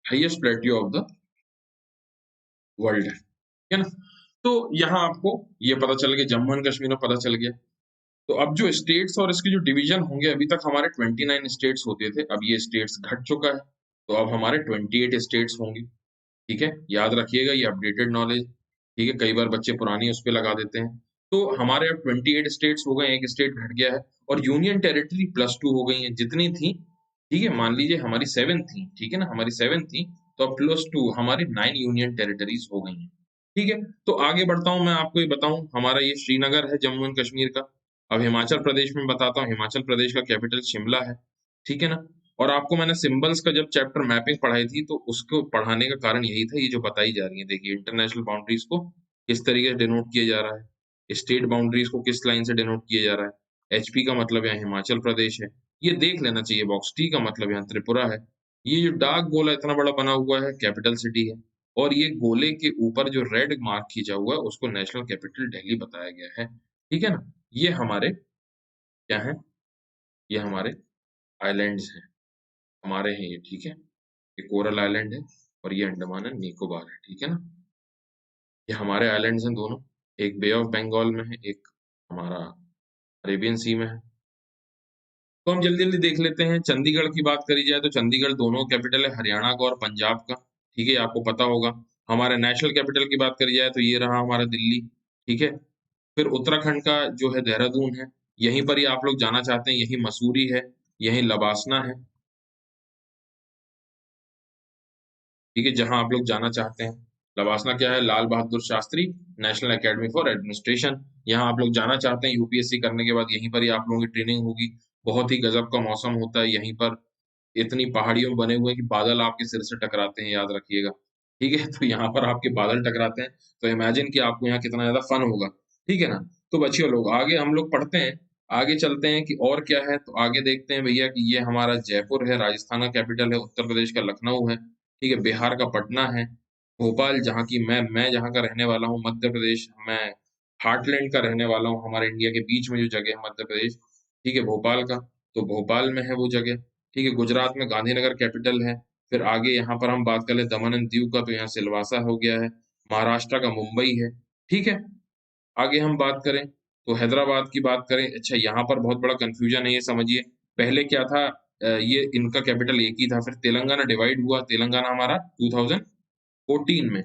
highest plateau of the world है, ठीक है ना। तो यहाँ आपको ये पता चल गया, जम्मू एंड कश्मीर में पता चल गया। तो अब जो स्टेट्स और इसके जो डिवीजन होंगे, अभी तक हमारे 29 स्टेट्स होते थे, अब ये स्टेट्स घट चुका है, तो अब हमारे 28 स्टेट्स होंगे। ठीक है, याद रखिएगा ये अपडेटेड नॉलेज। ठीक है, कई बार बच्चे पुरानी उस पे लगा देते हैं। तो हमारे अब 28 स्टेट्स हो गए, एक स्टेट घट गया है, और यूनियन टेरिटरी +2 हो गई है, जितनी थी। ठीक है, मान लीजिए हमारी 7 थी, ठीक है ना, हमारी 7 थी, तो अब +2 हमारी 9 यूनियन टेरिटरीज हो गई हैं। ठीक है, तो आगे बढ़ता हूँ, मैं आपको ये बताऊं, हमारा ये श्रीनगर है जम्मू एंड कश्मीर का। अब हिमाचल प्रदेश में बताता हूँ, हिमाचल प्रदेश का कैपिटल शिमला है। ठीक है ना, और आपको मैंने सिंबल्स का जब चैप्टर मैपिंग पढ़ाई थी, तो उसको पढ़ाने का कारण यही था, ये जो बताई जा रही है, देखिए इंटरनेशनल बाउंड्रीज को किस तरीके से डिनोट किया जा रहा है, स्टेट बाउंड्रीज को किस लाइन से डिनोट किया जा रहा है। एचपी का मतलब यहाँ हिमाचल प्रदेश है, ये देख लेना चाहिए बॉक्स। टी का मतलब यहाँ त्रिपुरा है। ये जो डार्क गोला इतना बड़ा बना हुआ है, कैपिटल सिटी है, और ये गोले के ऊपर जो रेड मार्क खींचा हुआ है, उसको नेशनल कैपिटल दिल्ली बताया गया है। ठीक है ना, ये हमारे क्या है, ये हमारे आइलैंड्स हैं, हमारे हैं ये। ठीक है, ये कोरल आइलैंड है, और ये अंडमान एंड निकोबार है। ठीक है ना, ये हमारे आइलैंड्स हैं दोनों, एक बे ऑफ बंगाल में है, एक हमारा अरेबियन सी में है। तो हम जल्दी जल्दी देख लेते हैं, चंडीगढ़ की बात करी जाए तो चंडीगढ़ दोनों कैपिटल है, हरियाणा का और पंजाब का। ठीक है, आपको पता होगा। हमारे नेशनल कैपिटल की बात करी जाए तो ये रहा हमारा दिल्ली। ठीक है, फिर उत्तराखंड का जो है देहरादून है, यहीं पर ही आप लोग जाना चाहते हैं, यही मसूरी है, यही लबासना है। ठीक है, जहां आप लोग जाना चाहते हैं। लवासना क्या है? Lal Bahadur Shastri national academy for administration. यहाँ आप लोग जाना चाहते हैं, यूपीएससी करने के बाद यहीं पर ही आप लोगों की ट्रेनिंग होगी। बहुत ही गजब का मौसम होता है यहीं पर, इतनी पहाड़ियों में बने हुए हैं कि बादल आपके सिर से टकराते हैं, याद रखिएगा। ठीक है, तो यहाँ पर आपके बादल टकराते हैं, तो इमेजिन कि आपको यहाँ कितना ज्यादा फन होगा। ठीक है ना, तो बच्चियों लोग आगे हम लोग पढ़ते हैं, आगे चलते हैं कि और क्या है। तो आगे देखते हैं भैया कि ये हमारा जयपुर है, राजस्थान का कैपिटल है, उत्तर प्रदेश का लखनऊ है। ठीक है, बिहार का पटना है, भोपाल जहाँ की मैं जहाँ का रहने वाला हूँ, मध्य प्रदेश, मैं हार्टलैंड का रहने वाला हूँ, हमारे इंडिया के बीच में जो जगह है मध्य प्रदेश। ठीक है, भोपाल का, तो भोपाल में है वो जगह। ठीक है, गुजरात में गांधीनगर कैपिटल है। फिर आगे यहाँ पर हम बात कर ले दमन एंड दीव का, तो यहाँ सिलवासा हो गया है। महाराष्ट्र का मुंबई है। ठीक है, आगे हम बात करें तो हैदराबाद की बात करें। अच्छा, यहाँ पर बहुत बड़ा कंफ्यूजन है, ये समझिए। पहले क्या था, ये इनका कैपिटल एक ही था, फिर तेलंगाना डिवाइड हुआ, तेलंगाना हमारा 2014 में,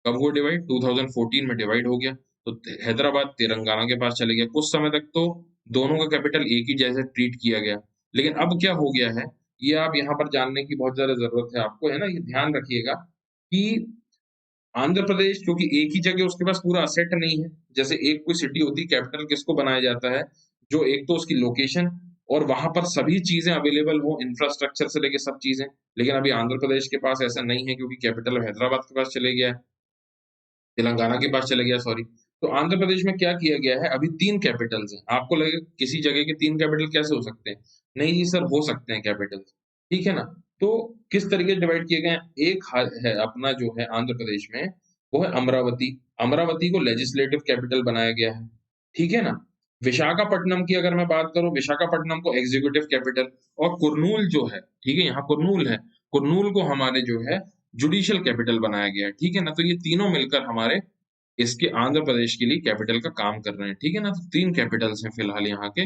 कब हुआ डिवाइड? 2014 में डिवाइड हो गया, तो हैदराबाद तेलंगाना के पास चले गया। कुछ समय तक तो दोनों का कैपिटल एक ही जैसे ट्रीट किया गया, लेकिन अब क्या हो गया है, ये आप यहाँ पर जानने की बहुत ज्यादा जरूरत है आपको, है ना। ये ध्यान रखिएगा कि आंध्र प्रदेश क्योंकि एक ही जगह उसके पास पूरा असेट नहीं है, जैसे एक कोई सिटी होती है, कैपिटल किसको बनाया जाता है, जो एक तो उसकी लोकेशन और वहां पर सभी चीजें अवेलेबल हो, इंफ्रास्ट्रक्चर से लेके सब चीजें। लेकिन अभी आंध्र प्रदेश के पास ऐसा नहीं है, क्योंकि कैपिटल हैदराबाद के पास चले गया है, तेलंगाना के पास चले गया, सॉरी। तो आंध्र प्रदेश में क्या किया गया है, अभी 3 कैपिटल्स हैं। आपको लगेगा किसी जगह के 3 कैपिटल कैसे हो सकते हैं? नहीं जी सर, हो सकते हैं कैपिटल्स। ठीक है ना, तो किस तरीके से डिवाइड किए गए हैं? एक है अपना जो है आंध्र प्रदेश में, वो है अमरावती। अमरावती को लेजिस्लेटिव कैपिटल बनाया गया है। ठीक है ना, विशाखापट्टनम की अगर मैं बात करूं, विशाखापट्टनम को एग्जीक्यूटिव कैपिटल, और कुरनूल जो है, ठीक है, यहाँ कुरनूल है, कुरनूल को हमारे जो है जुडिशियल कैपिटल बनाया गया है। ठीक है ना, तो ये तीनों मिलकर हमारे इसके आंध्र प्रदेश के लिए कैपिटल का काम कर रहे हैं। ठीक है ना, तो 3 कैपिटल्स हैं फिलहाल यहाँ के।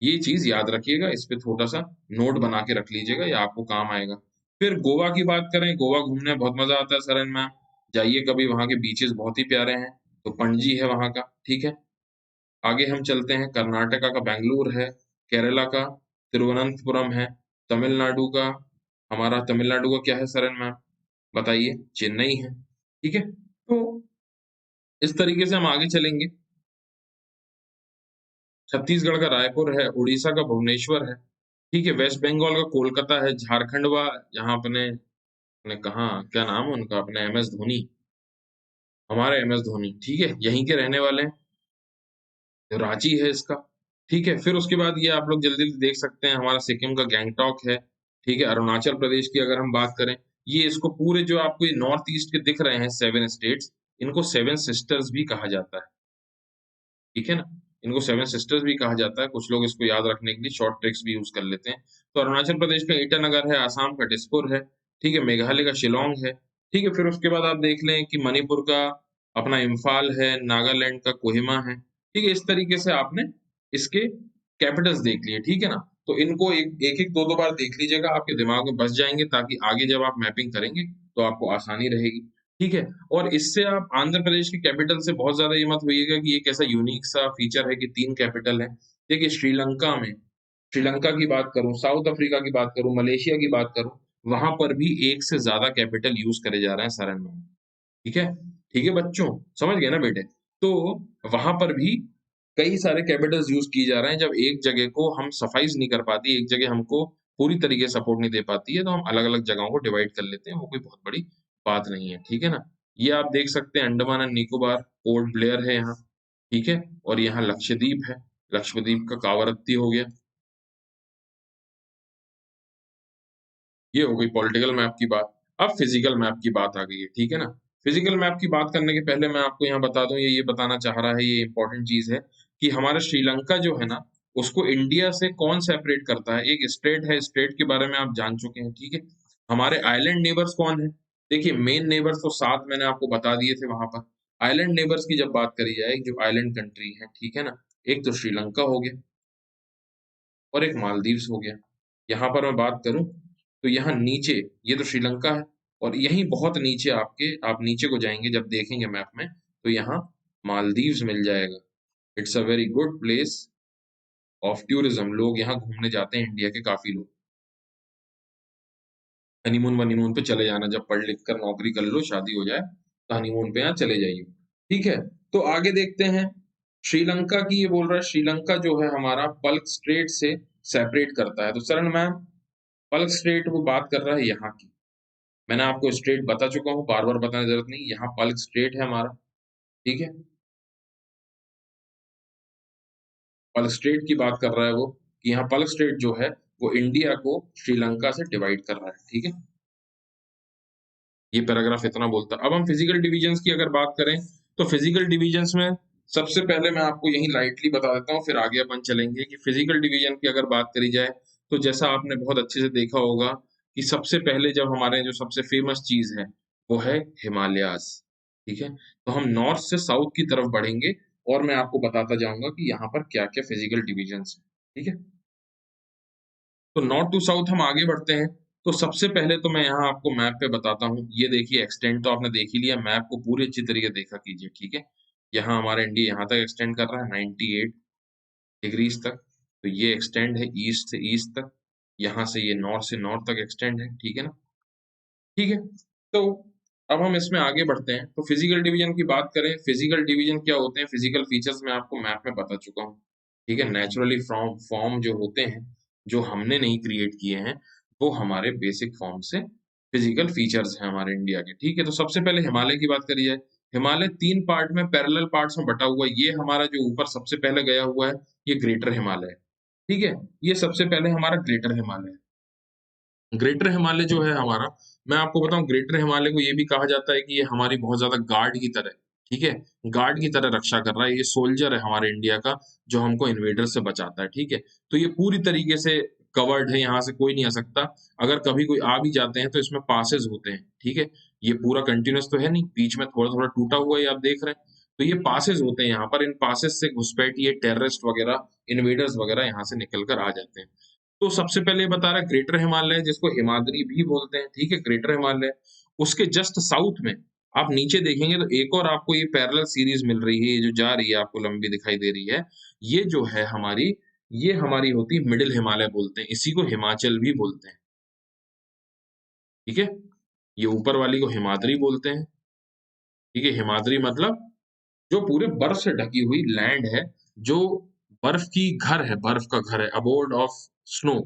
ये चीज याद रखिएगा, इस पे थोड़ा सा नोट बना के रख लीजिएगा, ये आपको काम आएगा। फिर गोवा की बात करें, गोवा घूमने में बहुत मजा आता है सरन मैम, जाइए कभी, वहाँ के बीचेस बहुत ही प्यारे हैं। तो पणजी है वहाँ का, ठीक है। आगे हम चलते हैं, कर्नाटका का बेंगलुरु है, केरला का तिरुवनंतपुरम है, तमिलनाडु का, हमारा तमिलनाडु का क्या है सरन मैम, बताइए, चेन्नई है, ठीक है। तो इस तरीके से हम आगे चलेंगे। छत्तीसगढ़ का रायपुर है, उड़ीसा का भुवनेश्वर है, ठीक है। वेस्ट बंगाल का कोलकाता है, झारखंड वा यहाँ अपने अपने कहाँ क्या नाम है उनका, अपने एमएस धोनी, हमारे एमएस धोनी, ठीक है, यहीं के रहने वाले हैं। रांची है इसका, ठीक है। फिर उसके बाद ये आप लोग जल्दी-जल्दी देख सकते हैं, हमारा सिक्किम का गैंगटॉक है, ठीक है। अरुणाचल प्रदेश की अगर हम बात करें, ये इसको पूरे जो आपको ये नॉर्थ ईस्ट के दिख रहे हैं 7 स्टेट्स, इनको 7 सिस्टर्स भी कहा जाता है, ठीक है ना? इनको 7 सिस्टर्स भी कहा जाता है, कुछ लोग इसको याद रखने के लिए शॉर्ट ट्रिक्स भी यूज़ कर लेते हैं। तो अरुणाचल प्रदेश का ईटानगर है, असम का दिसपुर है, ठीक है, मेघालय का शिलांग है, ठीक है। फिर उसके बाद आप देख लें कि मणिपुर का अपना इम्फाल है, नागालैंड का कोहिमा है, ठीक है। इस तरीके से आपने इसके कैपिटल्स देख लिए, ठीक है ना? तो इनको एक-एक, 2-2 बार देख लीजिएगा, आपके दिमाग में बस जाएँगे, ताकि आगे जब आप मैपिंग करेंगे, तो आपको आसानी रहेगी, ठीक है। और इससे आप आंध्र प्रदेश की कैपिटल से बहुत ज़्यादा ये मत होइएगा कि एक ऐसा यूनिक सा फीचर है कि 3 कैपिटल है। देखिए श्रीलंका की बात करूँ, साउथ अफ्रीका की बात करूँ, मलेशिया की बात करूँ, वहाँ पर भी 1 से ज़्यादा कैपिटल यूज़ करे जा रहे हैं सारण में। ठीक है? ठीक है बच्चों, समझ गए ना बेटे? तो वहाँ पर भी कई सारे कैपिटल्स यूज़ किए जा रहे हैं, जब एक जगह को हम सफ़ाइज़ नहीं कर पाती, एक जगह हमको पूरी तरीके से सपोर्ट नहीं दे पाती है, तो हम अलग-अलग जगहों को डिवाइड कर लेते हैं, वो कोई बहुत बड़ी बात नहीं है, ठीक है ना? ये आप देख सकते हैं Andaman and Nicobar, port Blair है यहाँ, ठीक है? और यहाँ लक्षद्वीप है, लक्षद्वीप का कावरत्ती हो गया। ये हो गई पॉलिटिकल मैप की बात। अब फिजिकल मैप की बात आ गई है, ठीक है ना? फिजिकल मैप की बात करने के पहले मैं आपको यहाँ बता दूँ, ये बताना चाह रहा है, ये इम्पोर्टेंट चीज़ है कि हमारा श्रीलंका जो है ना, उसको इंडिया से कौन सेपरेट करता है? एक स्टेट है, स्टेट के बारे में आप जान चुके हैं, ठीक है? हमारे आइलैंड नेबर्स कौन हैं? देखिए, मेन नेबर्स तो 7 मैंने आपको बता दिए थे वहाँ पर। आइलैंड नेबर्स की जब बात करी जाए, जो आइलैंड कंट्री है, ठीक है ना? एक तो श्रीलंका हो गया और एक मालदीव्स हो गया। यहाँ पर मैं बात करूँ, तो यहाँ नीचे ये तो श्रीलंका है, और यहीं बहुत नीचे आप नीचे को जाएँगे जब देखेंगे मैप में, तो यहाँ मालदीव्स मिल जाएगा। It's a very good place of tourism, लोग यहाँ घूमने जाते हैं, इंडिया के काफ़ी लोग। हनीमून-वनीमून पे चले जाना, जब पढ़ लिख कर नौकरी कर लो, शादी हो जाए, तो हनीमून पे यहाँ चले जाइए। ठीक है? तो आगे देखते हैं, श्रीलंका की ये बोल रहा है, श्रीलंका जो है हमारा पल्क स्ट्रेट से सेपरेट करता है। तो सरण मैम, पल्क स्ट्रेट वो बात कर रहा है यहाँ की। मैंने आपको स्ट्रेट बता चुका हूँ, बार-बार बताने की ज़रूरत नहीं, यहाँ पल्क स्ट्रेट है हमारा, ठीक है? पल्क स्ट्रेट की बात कर रहा है वो, कि यहाँ पल्क स्ट्रेट जो है, वो इंडिया को श्रीलंका से डिवाइड कर रहा है, ठीक है? ये पैराग्राफ इतना बोलता है। अब हम फिजिकल डिविजन्स की अगर बात करें, तो फिजिकल डिविजन्स में सबसे पहले मैं आपको यहीं लाइटली बता देता हूँ, फिर आगे अपन चलेंगे कि फिजिकल डिवीजन की अगर बात करी जाए, तो जैसा आपने बहुत अच्छे से देखा होगा कि सबसे पहले जब हमारे जो सबसे फेमस चीज़ है, वो है हिमालयाज़, ठीक है? तो हम नॉर्थ से साउथ की तरफ बढ़ेंगे, और मैं आपको बताता जाऊँगा कि यहाँ पर क्या-क्या फिजिकल डिविजन्स हैं, ठीक है? तो नॉर्थ टू साउथ हम आगे बढ़ते हैं, तो सबसे पहले तो मैं यहाँ आपको मैप पे बताता हूँ। ये देखिए, एक्सटेंड तो आपने देख ही लिया, मैप को पूरी अच्छी तरीके देखा कीजिए, ठीक है? यहाँ हमारा इंडिया यहाँ तक एक्सटेंड कर रहा है 98 डिग्रीज़ तक, तो ये एक्सटेंड है ईस्ट से ईस्ट तक, यहाँ से ये नॉर्थ से नॉर्थ तक एक्सटेंड है, ठीक है ना? ठीक है? तो अब हम इसमें आगे बढ़ते हैं, तो फिजिकल डिवीजन की बात करें, फिजिकल डिवीजन क्या होते हैं, फिजिकल फीचर्स मैं आपको मैप में बता चुका हूँ, ठीक है? नेचुरली फ्रॉम फॉर्म जो होते हैं, जो हमने नहीं क्रिएट किए हैं, वो हमारे बेसिक फॉर्म से फिजिकल फीचर्स हैं हमारे इंडिया के, ठीक है? तो सबसे पहले हिमालय की बात करी जाए, हिमालय 3 पार्ट में पैरेलल पार्ट्स में बटा हुआ है, ये हमारा जो ऊपर सबसे पहले गया हुआ है, ये ग्रेटर हिमालय है, ठीक है? ये सबसे पहले हमारा ग्रेटर हिमालय है। ग्रेटर हिमालय जो है हमारा, मैं आपको बताऊँ, ग्रेटर हिमालय को ये भी कहा जाता है कि ये हमारी बहुत ज़्यादा गार्ड की तरह है, ठीक है? गार्ड की तरह रक्षा कर रहा है, ये सोल्जर है हमारे इंडिया का, जो हमको इन्वेडर से बचाता है, ठीक है? तो ये पूरी तरीके से कवर्ड है, यहाँ से कोई नहीं आ सकता। अगर कभी कोई आ भी जाते हैं, तो इसमें पासेस होते हैं, ठीक है? ये पूरा कंटीन्यूअस तो है नहीं, बीच में थोड़ा-थोड़ा टूटा हुआ है, ये आप देख रहे हैं। तो ये पासेस होते हैं यहाँ पर, इन पासेस से घुसपैठ ये टेररिस्ट वगैरह, इन्वेडर्स वगैरह यहाँ से निकल कर आ जाते हैं। तो सबसे पहले ये बता रहा है ग्रेटर हिमालय, जिसको हिमाद्री भी बोलते हैं, ठीक है? ग्रेटर हिमालय। उसके जस्ट साउथ में आप नीचे देखेंगे तो एक और आपको ये पैरेलल सीरीज मिल रही है, ये जो जा रही है आपको लंबी दिखाई दे रही है। ये जो है हमारी, ये हमारी होती है मिडिल हिमालय बोलते हैं, इसी को हिमाचल भी बोलते हैं, ठीक है? ये ऊपर वाली को हिमाद्री बोलते हैं, ठीक है? हिमाद्री मतलब जो पूरे बर्फ से ढकी हुई लैंड है, जो बर्फ की घर है, बर्फ का घर है, अबोर्ड ऑफ स्नो,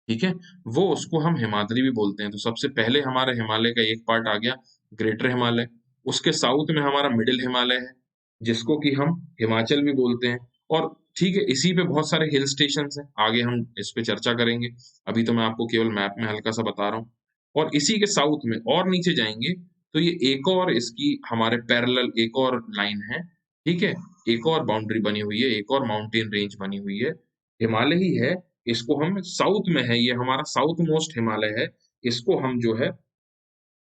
ठीक है? वो उसको हम हिमाद्री भी बोलते हैं। तो सबसे पहले हमारे हिमालय का एक पार्ट आ गया ग्रेटर हिमालय, उसके साउथ में हमारा मिडिल हिमालय है, जिसको कि हम हिमाचल भी बोलते हैं। और ठीक है, इसी पे बहुत सारे हिल स्टेशंस हैं, आगे हम इस पे चर्चा करेंगे। अभी तो मैं आपको केवल मैप में हल्का-सा बता रहा हूँ। और इसी के साउथ में और नीचे जाएँगे, तो ये एक और इसकी हमारे पैरेलल एक और लाइन है, ठीक है? एक और बाउंड्री बनी हुई है, एक और माउंटेन रेंज बनी हुई है। हिमालय ही है, इसको हम साउथ में है, ये हमारा साउथ मोस्ट हिमालय है। इसको हम जो है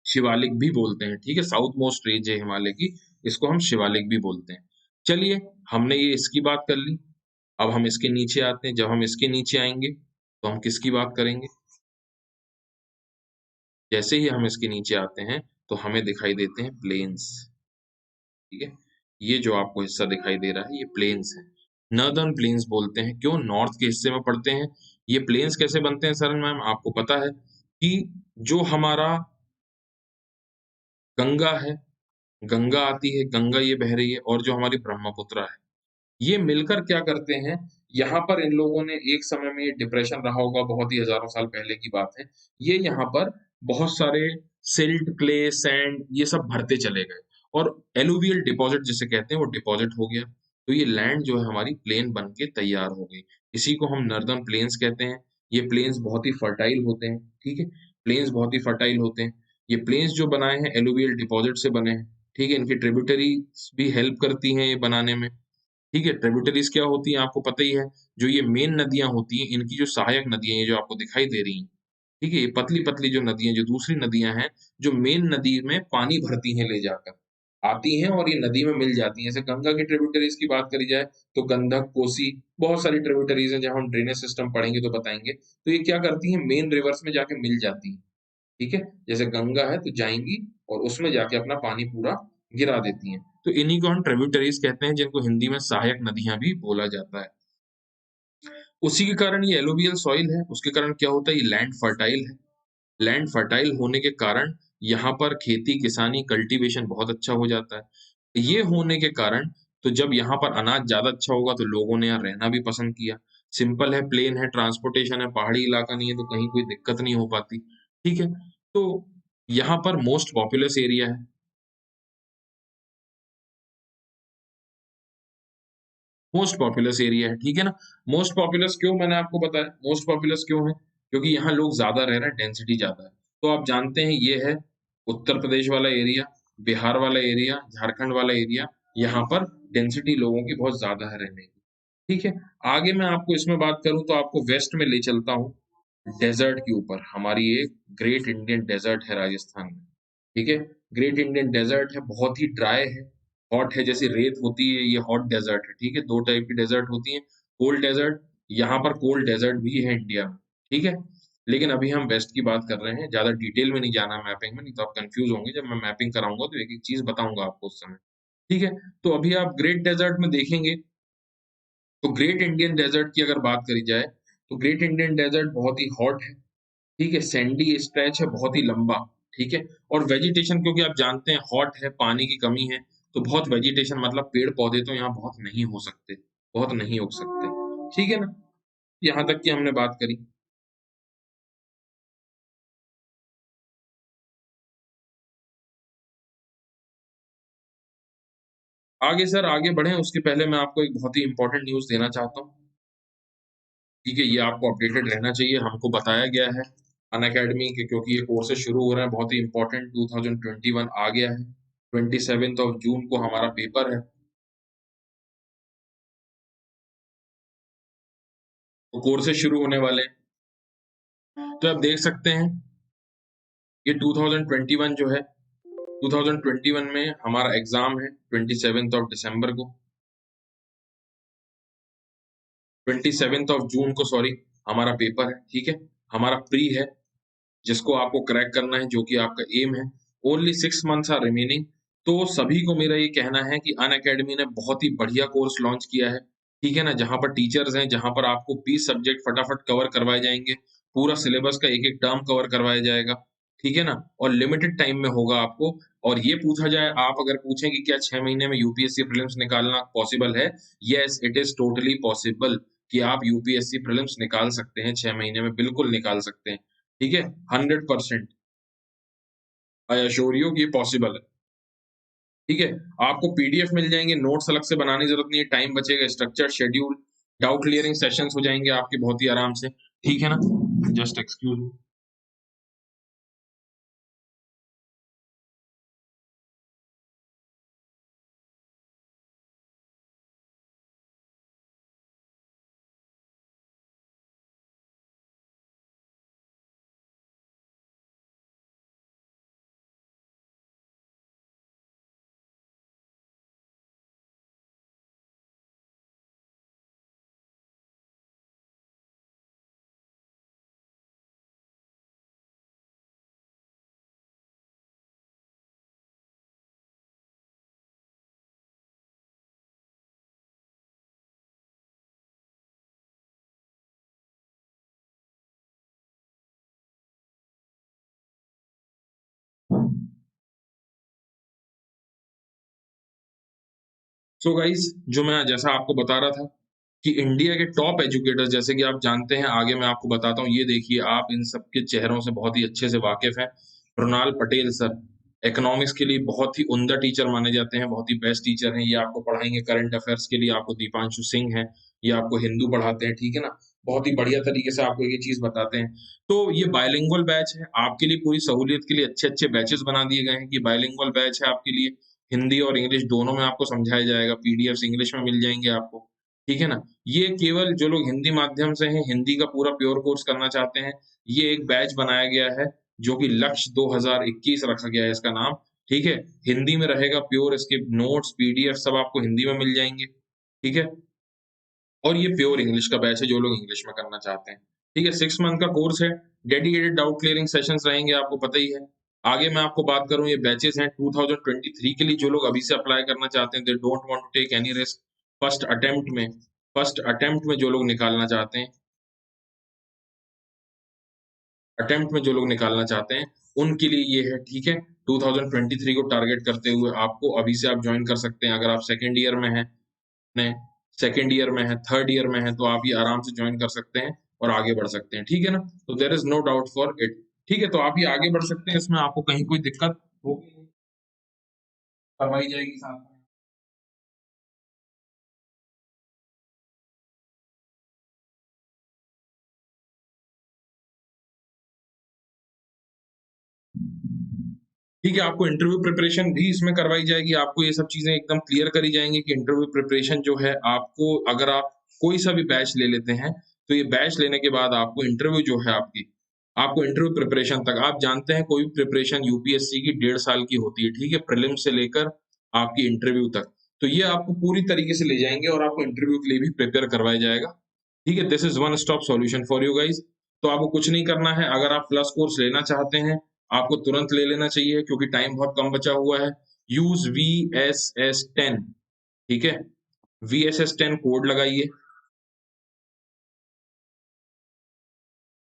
शिवालिक भी बोलते हैं, ठीक है? साउथ मोस्ट रेंज है हिमालय की, इसको हम शिवालिक भी बोलते हैं। चलिए, हमने ये इसकी बात कर ली, अब हम इसके नीचे आते हैं। जब हम इसके नीचे आएँगे, तो हम किसकी बात करेंगे? जैसे ही हम इसके नीचे आते हैं, तो हमें दिखाई देते हैं प्लेन्स, ठीक है? ये जो आपको हिस्सा दिखाई दे रहा है, ये प्लेन्स हैं। नॉर्दर्न प्लेन्स बोलते हैं, क्यों? नॉर्थ के हिस्से में पड़ते हैं। ये प्लेन्स कैसे बनते हैं सरल मैम? आपको पता है कि जो हमारा गंगा है, गंगा आती है, गंगा ये बह रही है और जो हमारी ब्रह्मपुत्रा है, ये मिलकर क्या करते हैं, यहाँ पर इन लोगों ने एक समय में डिप्रेशन रहा होगा, बहुत ही हज़ारों साल पहले की बात है। ये यहाँ पर बहुत सारे सिल्ट, क्ले, सैंड ये सब भरते चले गए और एलुवियल डिपॉज़िट जिसे कहते हैं वो डिपॉज़िट हो गया। तो ये लैंड जो है हमारी प्लेन बन के तैयार हो गई। इसी को हम नॉर्दर्न प्लेन्स कहते हैं। ये प्लेन्स बहुत ही फर्टाइल होते हैं, ठीक है? प्लेन्स बहुत ही फर्टाइल होते हैं। ये प्लेन्स जो बनाए हैं एलुवियल डिपॉज़िट से बने हैं, ठीक है? इनकी ट्रिब्यूटरीज़ भी हेल्प करती हैं ये बनाने में। ठीक है, ट्रिब्यूटरीज़ क्या होती हैं आपको पता ही है, जो ये मेन नदियाँ होती हैं, इनकी जो सहायक नदियाँ ये जो आपको दिखाई दे रही हैं, ठीक है? ये पतली-पतली जो नदियाँ जो दूसरी नदियाँ हैं, जो मेन नदी में पानी भरती हैं ले जाकर, आती हैं और ये नदी में मिल जाती हैं। जैसे गंगा की ट्रिब्यूटरीज़ की बात करी जाए, तो गंडक, कोसी बहुत सारी ट्रिब्यूटरीज़ हैं, जब हम ड्रेनेज सिस्टम पढ़ेंगे तो बताएँगे। तो ये क्या करती हैं, मेन रिवर्स में जाके मिल जाती हैं। ठीक है? जैसे गंगा है तो जाएँगी और उसमें जाके अपना पानी पूरा गिरा देती हैं। तो इन्हीं को हम ट्रिब्यूटरीज़ कहते हैं जिनको हिंदी में सहायक नदियाँ भी बोला जाता है। उसी के कारण ये एलुवियल सॉइल है, उसके कारण क्या होता है ये लैंड फर्टाइल है। लैंड फर्टाइल होने के कारण यहाँ पर खेती, किसानी, कल्टीवेशन बहुत अच्छा हो जाता है। ये होने के कारण तो जब यहाँ पर अनाज ज़्यादा अच्छा होगा तो लोगों ने यहाँ रहना भी पसंद किया। सिंपल है, प्लेन है, ट्रांसपोर्टेशन है, पहाड़ी इलाका नहीं है तो कहीं कोई दिक्कत नहीं हो पाती। ठीक है? तो यहाँ पर मोस्ट पॉपुलस एरिया है। मोस्ट पॉपुलस एरिया है, ठीक है ना? मोस्ट पॉपुलस क्यों मैंने आपको बताया, मोस्ट पॉपुलस क्यों है? क्योंकि यहाँ लोग ज़्यादा रह रहे हैं, डेंसिटी ज़्यादा है। तो आप जानते हैं ये है उत्तर प्रदेश वाला एरिया, बिहार वाला एरिया, झारखंड वाला एरिया, यहाँ पर डेंसिटी लोगों की बहुत ज़्यादा है रहने की, ठीक है? आगे मैं आपको इसमें बात करूँ तो आपको वेस्ट में ले चलता हूँ, डेज़र्ट के ऊपर। हमारी एक ग्रेट इंडियन डेज़र्ट है राजस्थान में, ठीक है? ग्रेट इंडियन डेज़र्ट है, बहुत ही ड्राई है, हॉट है, जैसे रेत होती है, ये हॉट डेज़र्ट है, ठीक है? 2 टाइप की डेज़र्ट होती हैं, कोल्ड डेज़र्ट, यहाँ पर कोल्ड डेज़र्ट भी है इंडिया में, ठीक है? लेकिन अभी हम वेस्ट की बात कर रहे हैं, ज़्यादा डिटेल में नहीं जाना मैपिंग में, नहीं तो आप कन्फ्यूज़ होंगे, जब मैं मैपिंग कराऊँगा तो एक-एक चीज़ बताऊँगा आपको उस समय, ठीक है? तो अभी आप ग्रेट डेज़र्ट में देखेंगे, तो ग्रेट इंडियन डेज़र्ट की अगर बात करी जाए, तो ग्रेट इंडियन डेज़र्ट बहुत ही हॉट है, ठीक है? सैंडी स्ट्रेच है बहुत ही लंबा, ठीक है? और वेजिटेशन क्योंकि आप जानते हैं हॉट है, पानी की कमी है, तो बहुत वेजिटेशन मतलब पेड़-पौधे तो यहाँ बहुत नहीं हो सकते, बहुत नहीं उग सकते, ठीक है ना? यहाँ तक की हमने बात करी। आगे सर आगे बढ़ें उसके पहले मैं आपको एक बहुत ही इम्पोर्टेंट न्यूज़ देना चाहता हूँ, ठीक है? ये आपको अपडेटेड रहना चाहिए, हमको बताया गया है अनअकैडमी के क्योंकि ये कोर्सेज़ शुरू हो रहे हैं, बहुत ही इम्पोर्टेंट 2021 आ गया है, 27th ऑफ जून को हमारा पेपर है, तो कोर्सेज़ शुरू होने वाले हैं। तो आप देख सकते हैं ये 2021 जो है 2021 में हमारा एग्जाम है 27th ऑफ दिसंबर को 27th ऑफ जून को सॉरी हमारा पेपर है, ठीक है? हमारा प्री है, जिसको आपको क्रैक करना है, जो कि आपका एम है। Only 6 months are remaining. तो सभी को मेरा ये कहना है कि अनअकैडमी ने बहुत ही बढ़िया कोर्स लॉन्च किया है, ठीक है ना? जहाँ पर टीचर्स हैं, जहाँ पर आपको 20 सब्जेक्ट फटाफट कवर करवाए जाएँगे, पूरा सिलेबस का एक-एक टर्म कवर करवाया जाएगा, ठीक है ना? और लिमिटेड टाइम में होगा आपको। और ये पूछा जाए, आप अगर पूछें कि क्या 6 महीने में यूपीएससी प्रीलिम्स निकालना पॉसिबल है? Yes, it is totally possible कि आप यूपीएससी प्रीलिम्स निकाल सकते हैं 6 महीने में, बिल्कुल निकाल सकते हैं। ठीक है? 100% आई एश्योर यू कि ये पॉसिबल है। ठीक है? आपको पीडीएफ मिल जाएँगे, नोट्स अलग से बनाने की ज़रूरत नहीं है, टाइम बचेगा, structure, schedule, doubt clearing sessions हो जाएँगे आपके बहुत ही आराम से। ठीक है ना? Just excuse me. So guys, जो मैं जैसा आपको बता रहा था कि इंडिया के टॉप एजुकेटर्स, जैसे कि आप जानते हैं, आगे मैं आपको बताता हूँ। ये देखिए, आप इन सब के चेहरों से बहुत ही अच्छे से वाकिफ हैं। मृणाल पटेल सर, इकोनॉमिक्स के लिए बहुत ही उम्दा टीचर माने जाते हैं, बहुत ही बेस्ट टीचर हैं। ये आपको पढ़ाएंगे करंट अफेयर्स के लिए। आपको दीपांशु सिंह हैं, ये आपको हिंदू पढ़ाते हैं, ठीक है ना? बहुत ही बढ़िया तरीके से आपको ये चीज बताते हैं। तो ये बायलिंगुअल बैच है, आपके लिए पूरी सहूलियत के लिए अच्छे अच्छे बैचेस बना दिए गए हैं कि बायलिंगुअल बैच है आपके लिए। हिंदी और इंग्लिश दोनों में आपको समझाया जाएगा, पीडीएफ्स इंग्लिश में मिल जाएँगे आपको, ठीक है ना? ये केवल जो लोग हिंदी माध्यम से हैं, हिंदी का पूरा प्योर कोर्स करना चाहते हैं, ये एक बैच बनाया गया है, जो कि लक्ष्य 2021 रखा गया है इसका नाम, ठीक है? हिंदी में रहेगा प्योर, इसके नोट्स, पीडीएफ सब आपको हिंदी में मिल जाएँगे, ठीक है? और ये प्योर इंग्लिश का बैच है, जो लोग इंग्लिश में करना चाहते हैं, ठीक है? 6 मंथ का कोर्स है, डेडिकेटेड डाउट क्लियरिंग सेशंस रहेंगे, आपको पता ही है। आगे मैं आपको बात करूँ, ये बैचेज़ हैं 2023 के लिए, जो लोग अभी से अप्लाई करना चाहते हैं, they don't want to take any risk. First attempt में जो लोग निकालना चाहते हैं, उनके लिए ये है, ठीक है? 2023 को टारगेट करते हुए आपको अभी से आप जॉइन कर सकते हैं। अगर आप सेकंड ईयर में हैं, ने सेकंड ईयर में है, थर्ड ईयर में है, तो आप ये आराम से जॉइन कर सकते हैं और आगे बढ़ सकते हैं, ठीक है ना? तो there is no doubt for it, ठीक है? तो आप ये आगे बढ़ सकते हैं, इसमें आपको कहीं कोई दिक्कत होगी, करवाई जाएगी साथ में। ठीक है, आपको इंटरव्यू प्रिपरेशन भी इसमें करवाई जाएगी, आपको ये सब चीज़ें एकदम क्लियर करी जाएँगी कि इंटरव्यू प्रिपरेशन जो है आपको, अगर आप कोई सा भी बैच ले लेते हैं, तो ये बैच लेने के बाद आपको इंटरव्यू जो है आपको इंटरव्यू प्रिपरेशन तक, आप जानते हैं कोई भी प्रिपरेशन यूपीएससी की 1.5 साल की होती है, ठीक है? प्रीलिम्स से लेकर आपकी इंटरव्यू तक। तो ये आपको पूरी तरीके से ले जाएँगे और आपको इंटरव्यू के लिए भी प्रिपेयर करवाया जाएगा, ठीक है? This is one stop solution for you guys. तो आपको कुछ नहीं करना है, अगर आप प्लस कोर्स लेना चाहते हैं, आपको तुरंत ले लेना चाहिए क्योंकि टाइम बहुत कम बचा हुआ है। यूज़ वीएसएस 10, ठीक है? वीएसएस 10 कोड लगाइए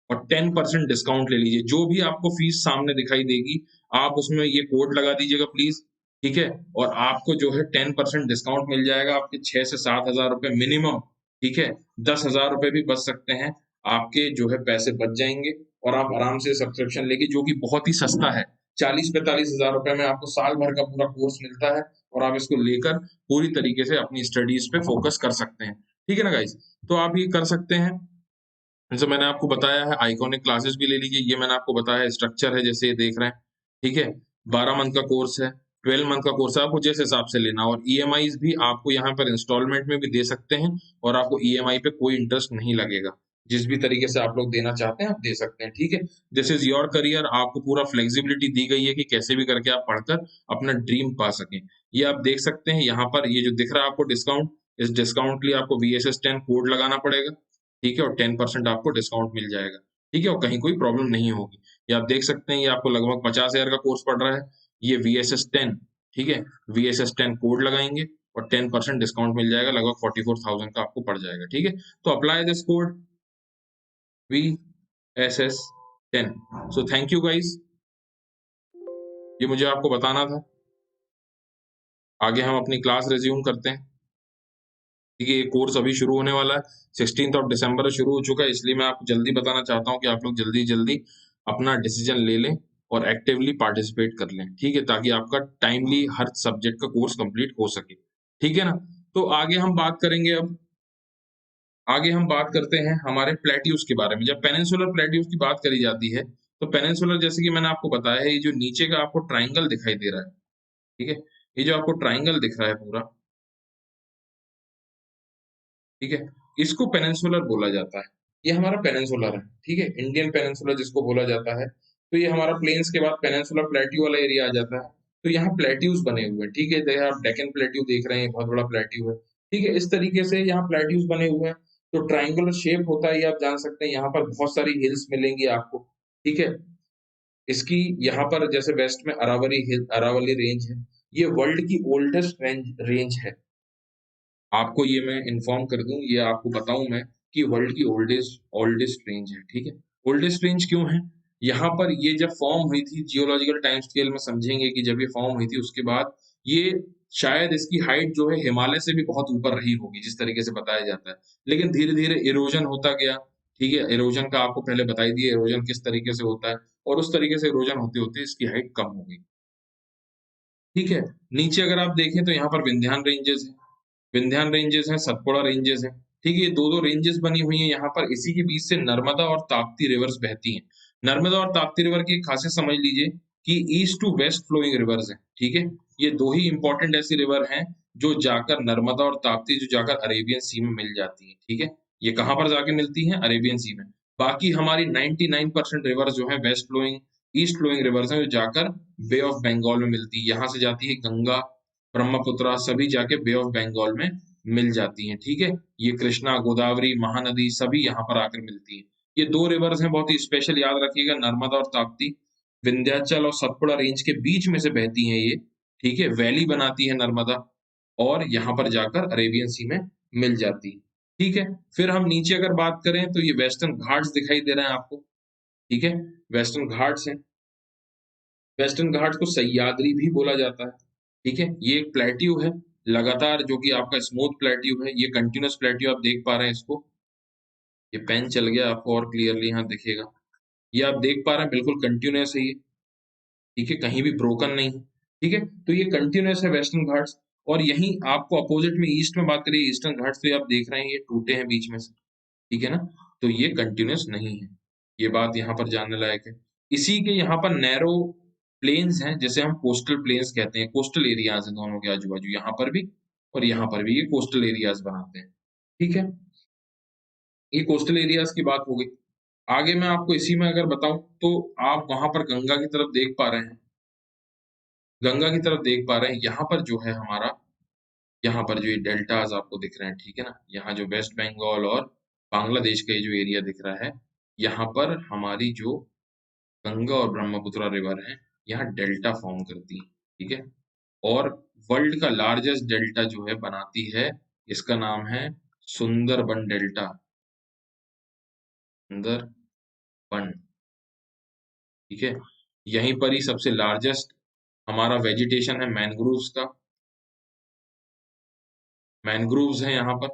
और 10% डिस्काउंट ले लीजिए। जो भी आपको फीस सामने दिखाई देगी, आप उसमें ये कोड लगा दीजिएगा प्लीज़, ठीक है? और आपको जो है 10% डिस्काउंट मिल जाएगा, आपके 6 से 7 हज़ार रुपए मिनिमम, ठीक है? 10 हज़ार रुपए भी बच सकते हैं, आपके जो है पैसे बच जाएँगे और आप आराम से सब्सक्रिप्शन लेके, जो कि बहुत ही सस्ता है, 40-45 हज़ार रुपए में आपको साल भर का पूरा कोर्स मिलता है और आप इसको लेकर पूरी तरीके से अपनी स्टडीज़ पे फ़ोकस कर सकते हैं। ठीक है ना गाइज़? तो आप ये कर सकते हैं। जैसे मैंने आपको बताया है, आइकॉनिक क्लासेस भी ले लीजिए, ये मैंने आपको बताया है, स्ट्रक्चर है जैसे ये देख रहे हैं, ठीक है? 12 मंथ का कोर्स है, 12 मंथ का कोर्स है, आपको जिस हिसाब से लेना हो, और ईएमआईज़ भी आपको यहाँ पर इंस्टॉलमेंट में भी दे सकते हैं और आपको ईएमआई पे कोई इंटरेस्ट नहीं लगेगा। जिस भी तरीके से आप लोग देना चाहते हैं, आप दे सकते हैं, ठीक है? दिस इज़ योर करियर, आपको पूरा फ्लेक्सिबिलिटी दी गई है कि कैसे भी करके आप पढ़कर अपना ड्रीम पा सकें। ये आप देख सकते हैं यहाँ पर, ये जो दिख रहा है आपको डिस्काउंट, इस डिस्काउंट के लिए आपको वीएसएस 10 कोड लगाना पड़ेगा। ठीक है, और 10% आपको डिस्काउंट मिल जाएगा, ठीक है, और कहीं कोई प्रॉब्लम नहीं होगी। ये आप देख सकते हैं, ये आपको लगभग 50,000 का कोर्स पड़ रहा है, ये VSS 10, ठीक है, VSS 10 कोड लगाएँगे और 10% डिस्काउंट मिल जाएगा, लगभग 44,000 का आपको पड़ जाएगा, ठीक है। तो apply this code VSS 10। So thank you guys, ये मुझे आपको बताना था। आगे हम अपनी क्लास रिज़्यूम करते हैं। ठीक है, ये कोर्स अभी शुरू होने वाला है, 16th ऑफ दिसंबर शुरू हो चुका है, इसलिए मैं आपको जल्दी बताना चाहता हूँ कि आप लोग जल्दी-जल्दी अपना डिसीजन ले लें और एक्टिवली पार्टिसिपेट कर लें, ठीक है? ताकि आपका टाइमली हर सब्जेक्ट का कोर्स कंप्लीट हो सके, ठीक है ना? तो आगे हम बात करते हैं हमारे प्लेट्यूज़ के बारे में। जब पेनिनसुलर प्लेट्यूज़ की बात करी जाती है, तो पेनिनसुलर जैसे कि मैंने आपको बताया है, ये जो नीचे का आपको ट्रायंगल दिखाई दे रहा है, ठीक है? ये जो आपको ट्रायंगल दिख रहा है पूरा, ठीक है? इसको पेनिनसुलर बोला जाता है। ये हमारा पेनिनसुलर है, ठीक है? इंडियन पेनिनसुलर जिसको बोला जाता है। तो ये हमारा प्लेन्स के बाद पेनिनसुलर प्लेट्यू वाला एरिया आ जाता है। तो यहाँ प्लेट्यूज़ बने हुए हैं, ठीक है? जैसे आप डेक्कन प्लेट्यू देख रहे हैं, बहुत बड़ा प्लेट्यू है, ठीक है? इस तरीके से यहाँ प्लेट्यूज़ बने हुए हैं। तो ट्रायंगुलर शेप होता है, ये आप जान सकते हैं। यहाँ पर बहुत सारी हिल्स मिलेंगी आपको, ठीक है? इसकी यहाँ पर जैसे वेस्ट में अरावली रेंज है। ये वर्ल्ड की ओल्डेस्ट रेंज है। आपको ये मैं इन्फॉर्म कर दूँ, ये आपको बताऊँ मैं कि वर्ल्ड की ओल्डेस्ट ओल्डेस्ट रेंज है, ठीक है? ओल्डेस्ट रेंज क्यों है? यहाँ पर ये जब फ़ॉर्म हुई थी जियोलॉजिकल टाइम स्केल में समझेंगे कि जब ये फ़ॉर्म हुई थी उसके बाद ये शायद इसकी हाइट जो है हिमालय से भी बहुत ऊपर रही होगी, जिस तरीके से बताया जाता है। लेकिन धीरे-धीरे इरोज़न होता गया, ठीक है? इरोज़न का आपको पहले बता ही दिया इरोज़न किस तरीके से होता है और उस तरीके से इरोज़न होते-होते इसकी हाइट कम हो गई, ठीक है? नीचे अगर आप देखें तो यहाँ पर विंध्यान रेंजेज़ हैं। विंध्यान रेंजेस हैं, सतपुड़ा रेंजेस हैं, ठीक है? ये 2-2 रेंजेस बनी हुई हैं यहाँ पर, इसी के बीच से नर्मदा और ताप्ती रिवर्स बहती हैं। नर्मदा और ताप्ती रिवर की एक खासियत समझ लीजिए कि east to west flowing rivers हैं, ठीक है? ये 2 ही इम्पोर्टेंट ऐसी रिवर हैं, जो जाकर नर्मदा और ताप्ती जो जाकर अरेबियन सी में मिल जाती हैं, ठीक है? ये कहाँ पर जाके मिलती हैं? अरेबियन सी में। बाकी हमारी 99% रिवर्स जो हैं west flowing, east flowing rivers हैं, जो जाकर बे ऑफ बंगाल में मिलती है। यहाँ से जाती है गंगा, ब्रह्मपुत्रा सभी जाके बे ऑफ बंगाल में मिल जाती हैं, ठीक है? ये कृष्णा, गोदावरी, महानदी सभी यहाँ पर आकर मिलती हैं। ये 2 रिवर्स हैं बहुत ही स्पेशल याद रखिएगा नर्मदा और ताप्ती, विंध्याचल और सतपुड़ा रेंज के बीच में से बहती हैं ये, ठीक है? वैली बनाती है नर्मदा और यहाँ पर जाकर अरेबियन सी में मिल जाती है, ठीक है? फिर हम नीचे अगर बात करें तो ये वेस्टर्न घाट्स दिखाई दे रहे हैं आपको, ठीक है? वेस्टर्न घाट्स हैं। वेस्टर्न घाट्स को सह्याद्री भी बोला जाता है, ठीक है? ये एक प्लेट्यू है, लगातार जो कि आपका स्मूथ प्लेट्यू है, ये कंटीन्यूअस प्लेट्यू आप देख पा रहे हैं इसको। ये पेन चल गया आपको और क्लियरली यहाँ दिखेगा। ये आप देख पा रहे हैं बिल्कुल कंटीन्यूअस है ये, ठीक है? कहीं भी ब्रोकन नहीं है, ठीक है? तो ये कंटीन्यूअस है वेस्टर्न घाट्स और यहीं आपको अपोज़िट में ईस्ट में बात करें ईस्टर्न घाट्स तो ये आप देख रहे हैं ये टूटे हैं बीच में से, ठीक है ना? तो ये कंटीन्यूअस नहीं है। ये बात यहाँ पर जानने लायक है। इसी के यहाँ पर नैरो प्लेन्स हैं, जिसे हम कोस्टल प्लेन्स कहते हैं। कोस्टल एरियाज़ हैं दोनों के आजू-बाजू, यहाँ पर भी और यहाँ पर भी ये कोस्टल एरियाज़ बनाते हैं। ठीक है? ये कोस्टल एरियाज़ की बात हो गई। आगे मैं आपको इसी में अगर बताऊँ, तो आप वहाँ पर गंगा की तरफ देख पा रहे हैं। गंगा की तरफ देख पा रहे हैं, यहाँ पर जो है हमारा यहाँ पर जो ये डेल्टाज़ आपको दिख रहे हैं, ठीक है ना? यहाँ जो वेस्ट बंगाल और बांग्लादेश का ये जो एरिया दिख रहा है, यहाँ पर हमारी जो गंगा और ब्रह्मपुत्रा रिवर है, यहाँ डेल्टा फॉर्म करती है, ठीक है? और वर्ल्ड का लार्जेस्ट डेल्टा जो है बनाती है, इसका नाम है सुंदरबन डेल्टा, सुंदरबन, ठीक है? यहीं पर ही सबसे लार्जेस्ट हमारा वेजिटेशन है मैनग्रोव्स का, मैनग्रोव्स हैं यहाँ पर,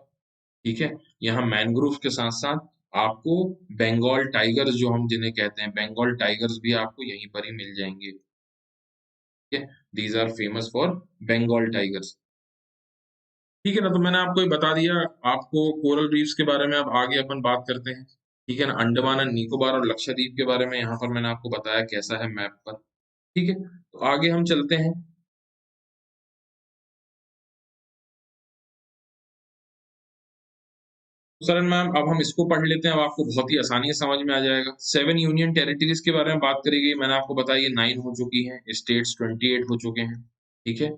ठीक है? यहाँ मैनग्रोव्स के साथ-साथ आपको बंगाल टाइगर्स जो हम जिन्हें कहते हैं, बंगाल टाइगर्स भी आपको यहीं पर ही मिल जाएँगे, ठीक है? These are famous for Bengal tigers. ठीक है ना, तो मैंने आपको ये बता दिया, आपको कोरल रीफ्स के बारे में अब आगे अपन बात करते हैं, ठीक है ना? अंडमान एंड निकोबार और लक्षद्वीप के बारे में यहाँ पर मैंने आपको बताया कैसा है मैप पर, ठीक है? तो आगे हम चलते हैं। सरन मैम अब हम इसको पढ़ लेते हैं, अब आपको बहुत ही आसानी से समझ में आ जाएगा। 7 यूनियन टेरिटरीज़ के बारे में बात करी गई, मैंने आपको बताया ये 9 हो चुकी हैं, स्टेट्स 28 हो चुके हैं, ठीक है?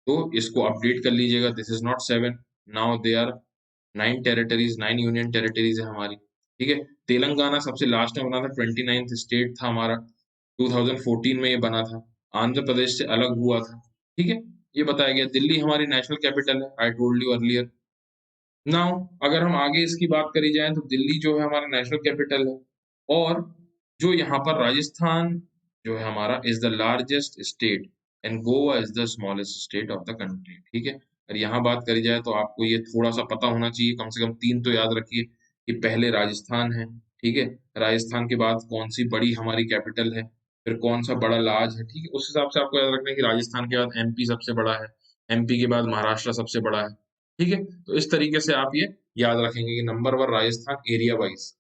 तो इसको अपडेट कर लीजिएगा, this is not 7, now they are 9 union territories है हमारी, ठीक है। तेलंगाना सबसे लास्ट में बना था, 29th स्टेट था हमारा, 2014 में ये बना था। आंध्र प्रदेश से अलग हुआ था, ठीक है। ये बताया गया। दिल्ली हमारी नेशनल कैपिटल है, I told you earlier. Now अगर हम आगे इसकी बात करी जाए तो दिल्ली जो है हमारा नेशनल कैपिटल है, और जो यहाँ पर राजस्थान जो है हमारा is the largest state and Goa is the smallest state of the country, ठीक है। और यहाँ बात करी जाए तो आपको ये थोड़ा सा पता होना चाहिए, कम से कम 3 तो याद रखिए कि पहले राजस्थान है, ठीक है। राजस्थान के बाद कौन सी बड़ी हमारी कैपिटल है, फिर कौन सा बड़ा लार्ज है, ठीक है। उस हिसाब से आपको याद रखना है कि राजस्थान के बाद एमपी सबसे बड़ा है, एमपी के बाद महाराष्ट्र सबसे बड़ा है, ठीक है। तो इस तरीके से आप ये याद रखेंगे कि number 1 Rajasthan area wise,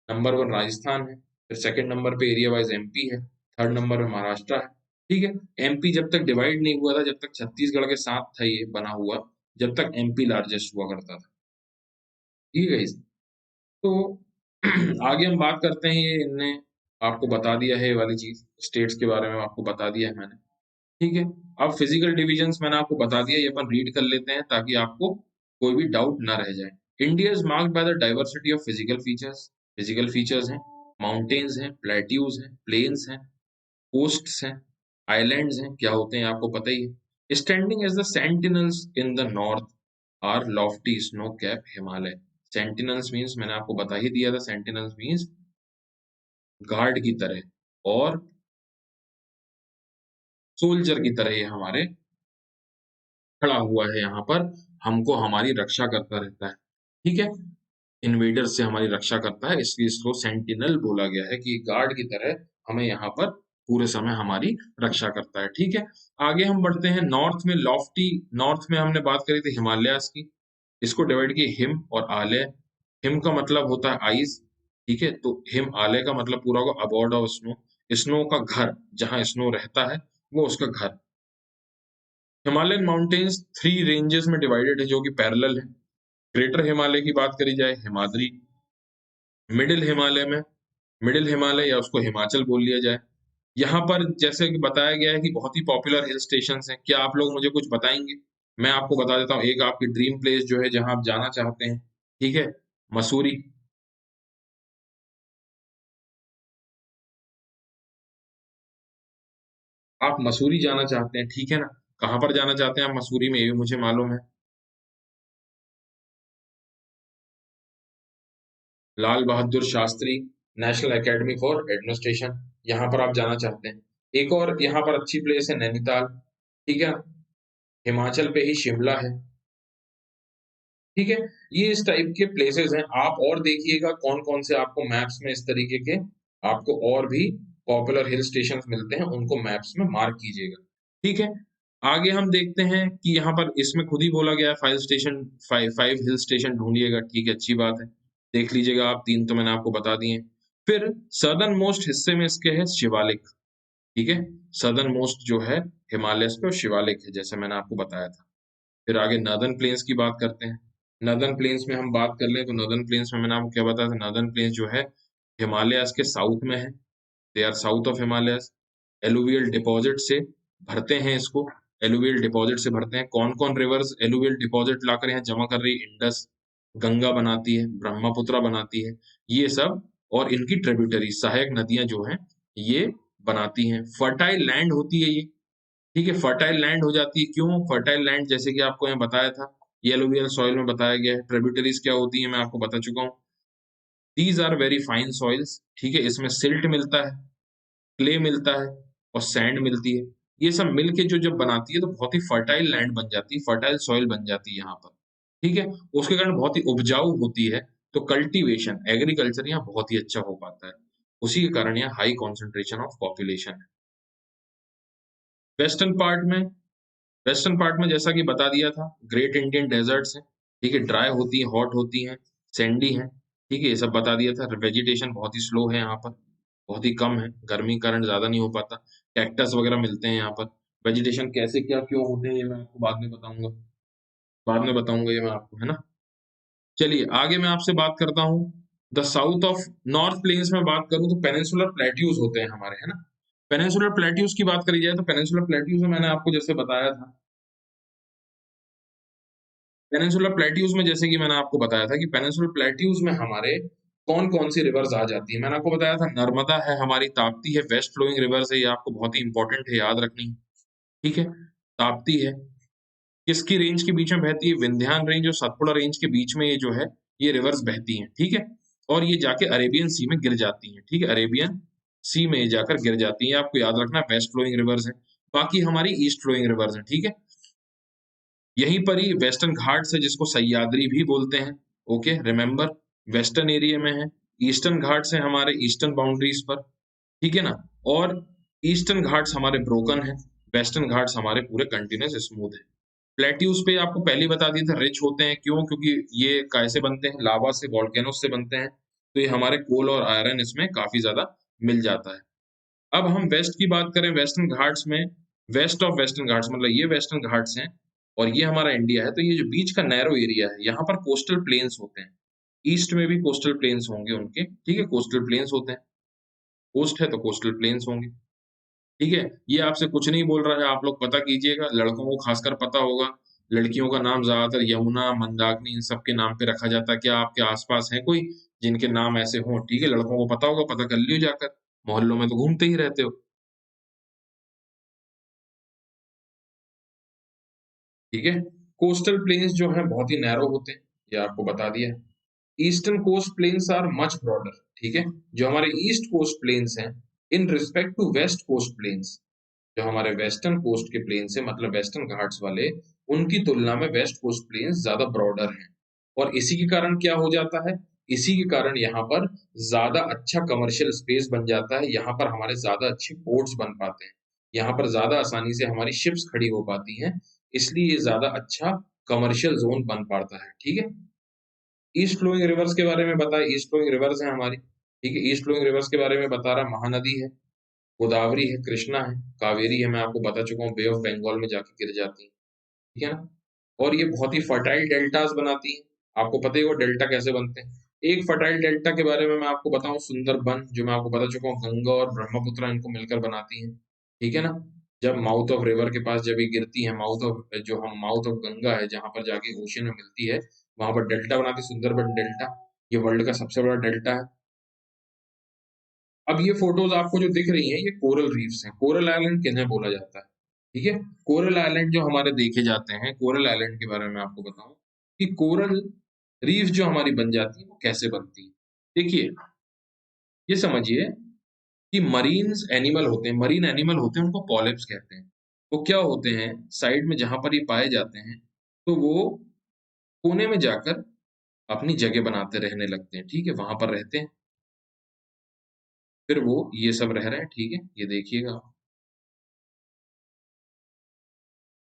number 1 Rajasthan है, फिर सेकंड नंबर पे एरिया वाइज एमपी है, थर्ड नंबर पे महाराष्ट्र है, ठीक है। एमपी जब तक डिवाइड नहीं हुआ था, जब तक छत्तीसगढ़ के साथ था ये बना हुआ, जब तक एमपी लार्जेस्ट हुआ करता था, ठीक है। तो आगे हम बात करते हैं, ये इनने आपको बता दिया है ये वाली चीज, स्टेट्स के बारे में आपको बता दिया है मैंने, ठीक है। अब फिजिकल डिविजन्स मैंने आपको बता दिया, ये अपन रीड कर लेते हैं ताकि आपको कोई भी डाउट ना रह जाए। India is marked by the diversity of physical features. Physical features हैं, माउंटेन्स हैं, प्लेट्यूज हैं, प्लेन्स हैं, कोस्ट्स हैं, आइलैंड्स हैं, क्या होते हैं आपको पता ही है। Standing as the sentinels in the north are lofty snow cap Himalaya. Sentinels means मैंने आपको बता ही दिया था, सेंटिनल्स मीन्स गार्ड की तरह, और सोल्जर की तरह ये हमारे खड़ा हुआ है यहाँ पर, हमको हमारी रक्षा करता रहता है, ठीक है। इन्वेडर से हमारी रक्षा करता है, इसलिए इसको सेंटिनल बोला गया है कि गार्ड की तरह हमें यहाँ पर पूरे समय हमारी रक्षा करता है, ठीक है। आगे हम बढ़ते हैं नॉर्थ में। लॉफ्टी, नॉर्थ में हमने बात करी थी हिमालयास की, इसको डिवाइड किए हिम और आलय। हिम का मतलब होता है आइस, ठीक है। तो हिम आलय का मतलब पूरा होगा अबॉर्ड ऑफ स्नो, स्नो का घर, जहां स्नो रहता है वो उसका घर। हिमालयन माउंटेन्स 3 रेंजेस में डिवाइडेड है जो कि पैरेलल है। ग्रेटर हिमालय की बात करी जाए हिमाद्री, मिडिल हिमालय में, मिडिल हिमालय या उसको हिमाचल बोल लिया जाए। यहाँ पर जैसे कि बताया गया है कि बहुत ही पॉपुलर हिल स्टेशंस हैं। क्या आप लोग मुझे कुछ बताएंगे? मैं आपको बता देता हूँ, एक आपकी ड्रीम प्लेस जो है जहाँ आप जाना चाहते हैं, ठीक है, मसूरी। आप मसूरी जाना चाहते हैं, ठीक है ना। कहाँ पर जाना चाहते हैं आप मसूरी में, ये भी मुझे मालूम है। Lal Bahadur Shastri national academy for administration, यहाँ पर आप जाना चाहते हैं। एक और यहाँ पर अच्छी प्लेस है नैनीताल, ठीक है। हिमाचल पे ही शिमला है, ठीक है। ये इस टाइप के प्लेसेस हैं। आप और देखिएगा कौन कौन से आपको मैप्स में इस तरीके के आपको और भी पॉपुलर हिल स्टेशन मिलते हैं, उनको मैप्स में मार्क कीजिएगा, ठीक है। आगे हम देखते हैं कि यहाँ पर इसमें खुद ही बोला गया है 5 हिल स्टेशन ढूंढिएगा, ठीक है, अच्छी बात है। देख लीजिएगा आप, 3 तो मैंने आपको बता दिए। फिर सदर्न मोस्ट हिस्से में इसके है शिवालिक, ठीक है। सदर्न मोस्ट जो है हिमालय पे शिवालिक है, जैसे मैंने आपको बताया था। फिर आगे नॉर्दर्न प्लेन्स की बात करते हैं। नॉर्दर्न प्लेन्स में हम बात कर लें तो नॉर्दर्न प्लेन्स में मैंने आपको क्या बताया था, नॉर्दर्न प्लेन्स जो है हिमालयास के साउथ में है, they are south of Himalayas. Alluvial deposit से भरते हैं इसको, एलुवियल डिपॉजिट से भरते हैं। कौन कौन रिवर्स एलुवियल डिपॉजिट लाकर यहाँ जमा कर रही है? इंडस गंगा बनाती है, ब्रह्मपुत्रा बनाती है, ये सब, और इनकी ट्रिब्यूटरी सहायक नदियां जो हैं ये बनाती हैं। फर्टाइल लैंड होती है ये, ठीक है। फर्टाइल लैंड हो जाती है, क्यों फर्टाइल लैंड? जैसे कि आपको यहाँ बताया था, ये एलुवियल सॉइल में बताया गया है। ट्रिब्यूटरीज क्या होती है मैं आपको बता चुका हूँ, these are very fine soils, ठीक है। इसमें सिल्ट मिलता है, क्ले मिलता है, और सैंड मिलती है। ये सब मिलके जो जब बनाती है तो बहुत ही फर्टाइल लैंड बन जाती है, फर्टाइल सॉइल बन जाती है यहाँ पर, ठीक है। उसके कारण बहुत ही उपजाऊ होती है, तो कल्टीवेशन एग्रीकल्चर यहाँ बहुत ही अच्छा हो पाता है। उसी के कारण यहाँ हाई कॉन्सेंट्रेशन ऑफ पॉपुलेशन है। वेस्टर्न पार्ट में, वेस्टर्न पार्ट में जैसा कि बता दिया था, ग्रेट इंडियन डेजर्ट्स हैं, ठीक है। ड्राई होती है, हॉट होती हैं, सैंडी हैं, ठीक है, ये सब बता दिया था। वेजिटेशन बहुत ही स्लो है यहाँ पर, बहुत ही कम है, गर्मी के कारण ज्यादा नहीं हो पाता। कैक्टस वगैरह मिलते हैं यहाँ पर। वेजिटेशन कैसे क्या क्यों होते हैं ये मैं आपको बाद में बताऊंगा, बाद में बताऊंगा ये मैं आपको, है ना। चलिए आगे मैं आपसे बात करता हूँ। The south of north plains में बात करूँ तो पेनिनसुलर प्लेट्यूज होते हैं हमारे, है ना। पेनिनसुलर प्लेट्यूज की बात करी जाए तो पेनिनसुलर प्लेट्यूज में मैंने आपको जैसे बताया था, पेनिनसुलर प्लेट्यूज में जैसे कि मैंने आपको बताया था कि पेनिनसुलर प्लेट्यूज में हमारे कौन-कौन सी रिवर्स आ जाती है। मैंने आपको बताया था नर्मदा है हमारी, ताप्ती है, वेस्ट फ्लोइंग रिवर्स है, ये आपको बहुत ही इंपॉर्टेंट है, याद रखनी है, ठीक है? ताप्ती है, किसकी रेंज के बीच में बहती है? विंध्यान रेंज और सतपुड़ा रेंज के बीच में ये जो है, ये रिवर्स बहती हैं, ठीक है? और ये जाके अरेबियन सी में गिर जाती हैं, ठीक है? अरेबियन सी में ये जाकर गिर जाती हैं, आपको याद रखना वेस्ट फ्लोइंग रिवर्स है। बाकी हमारी ईस्ट फ्लोइंग रिवर्स हैं, ठीक है? यहीं पर ही वेस्टर्न घाट्स है जिसको सह्याद्री भी बोलते हैं, ओके? रिमेंबर वेस्टर्न एरिया में है, ईस्टर्न घाट्स हैं हमारे ईस्टर्न बाउंड्रीज पर, ठीक है ना? और ईस्टर्न घाट्स हमारे ब्रोकन हैं, वेस्टर्न घाट्स हमारे पूरे कंटीन्यूअस स्मूथ हैं। प्लेट्यूज पे आपको पहले ही बता दिया था रिच होते हैं, क्यों? क्योंकि ये कैसे बनते हैं? लावा से, वोल्केनोस से बनते हैं, तो ये हमारे कोल और आयरन इसमें काफ़ी ज़्यादा मिल जाता है। अब हम वेस्ट की बात करें, वेस्टर्न घाट्स में वेस्ट ऑफ वेस्टर्न घाट्स मतलब ये वेस्टर्न घाट्स हैं और ये हमारा इंडिया है, तो ये जो बीच का नैरो एरिया है, यहाँ पर कोस्टल प्लेन्स होते हैं। ईस्ट में भी कोस्टल प्लेन्स होंगे उनके, ठीक है? कोस्टल प्लेन्स होते हैं। कोस्ट है तो कोस्टल प्लेन्स होंगे, ठीक है? ये आपसे कुछ नहीं बोल रहा है, आप लोग पता कीजिएगा, लड़कों को खासकर पता होगा, लड़कियों का नाम ज़्यादातर यमुना, मंदाकिनी इन सब के नाम पे रखा जाता है। क्या आपके आस-पास है कोई जिनके नाम ऐसे हों? ठीक है, लड़कों को पता होगा, पता कर लियो जाकर, मोहल्लों में तो घूमते ही रहते हो, ठीक है? कोस्टल प्लेन्स जो हैं बहुत ही नैरो होते हैं, ये आपको बता दिया है। Eastern coast plains are much broader, ठीक है? जो हमारे ईस्ट कोस्ट प्लेन्स हैं, in respect to west coast plains, जो हमारे वेस्टर्न कोस्ट के प्लेन्स हैं मतलब वेस्टर्न घाट्स वाले, उनकी तुलना में वेस्ट कोस्ट प्लेन्स ज़्यादा ब्रॉडर हैं। और इसी के कारण क्या हो जाता है? इसी के कारण यहाँ पर ज़्यादा अच्छा कमर्शियल स्पेस बन जाता है, यहाँ पर हमारे ज़्यादा अच्छे पोर्ट्स बन पाते हैं। यहाँ पर ज़्यादा आसानी से हमारी शिप्स खड़ी हो पाती हैं, इसलिए ये ज़्यादा अच्छा कमर्शियल ज़ोन बन पाता है, ठीक है? ईस्ट फ्लोइंग रिवर्स के बारे में बताएँ, ईस्ट फ्लोइंग रिवर्स हैं हमारी, ठीक है? ईस्ट फ्लोइंग रिवर्स के बारे में बता रहा, महानदी है, गोदावरी है, कृष्णा है, कावेरी है, मैं आपको बता चुका हूँ, बे ऑफ बंगाल में जाके गिर जाती है, ठीक है ना? और ये बहुत ही फर्टाइल डेल्टास बनाती हैं, आपको पता ही होगा डेल्टा कैसे बनते हैं। एक फर्टाइल डेल्टा के बारे में मैं आपको बताऊँ, सुंदरबन, जो मैं आपको बता चुका हूँ, गंगा और ब्रह्मपुत्र इनको मिलकर बनाती हैं, ठीक है ना? जब माउथ ऑफ रिवर के पास जब ये गिरती है, माउथ ऑफ गंगा है, जहाँ पर जाके ओशन में मिलती है, वहाँ पर डेल्टा बनाती है, सुंदरबन डेल्टा, ये वर्ल्ड का सबसे बड़ा डेल्टा है। अब ये फोटोज आपको जो दिख रही हैं, ये कोरल रीफ्स हैं। कोरल आइलैंड किन्हें बोला जाता है, ठीक है? कोरल आइलैंड जो हमारे देखे जाते हैं, कोरल आइलैंड के बारे में आपको बताऊं कि कोरल रीफ जो हमारी बन जाती है वो कैसे बनती है। देखिए, ये समझिए कि मरीन्स एनिमल होते हैं, मरीन एनिमल होते हैं, उनको पॉलिप्स कहते हैं। वो क्या होते हैं, साइड में जहां पर ये पाए जाते हैं, तो वो कोने में जाकर अपनी जगह बनाते रहने लगते हैं, ठीक है? वहां पर रहते हैं, फिर वो ये सब रह रहे हैं, ठीक है? ये देखिएगा,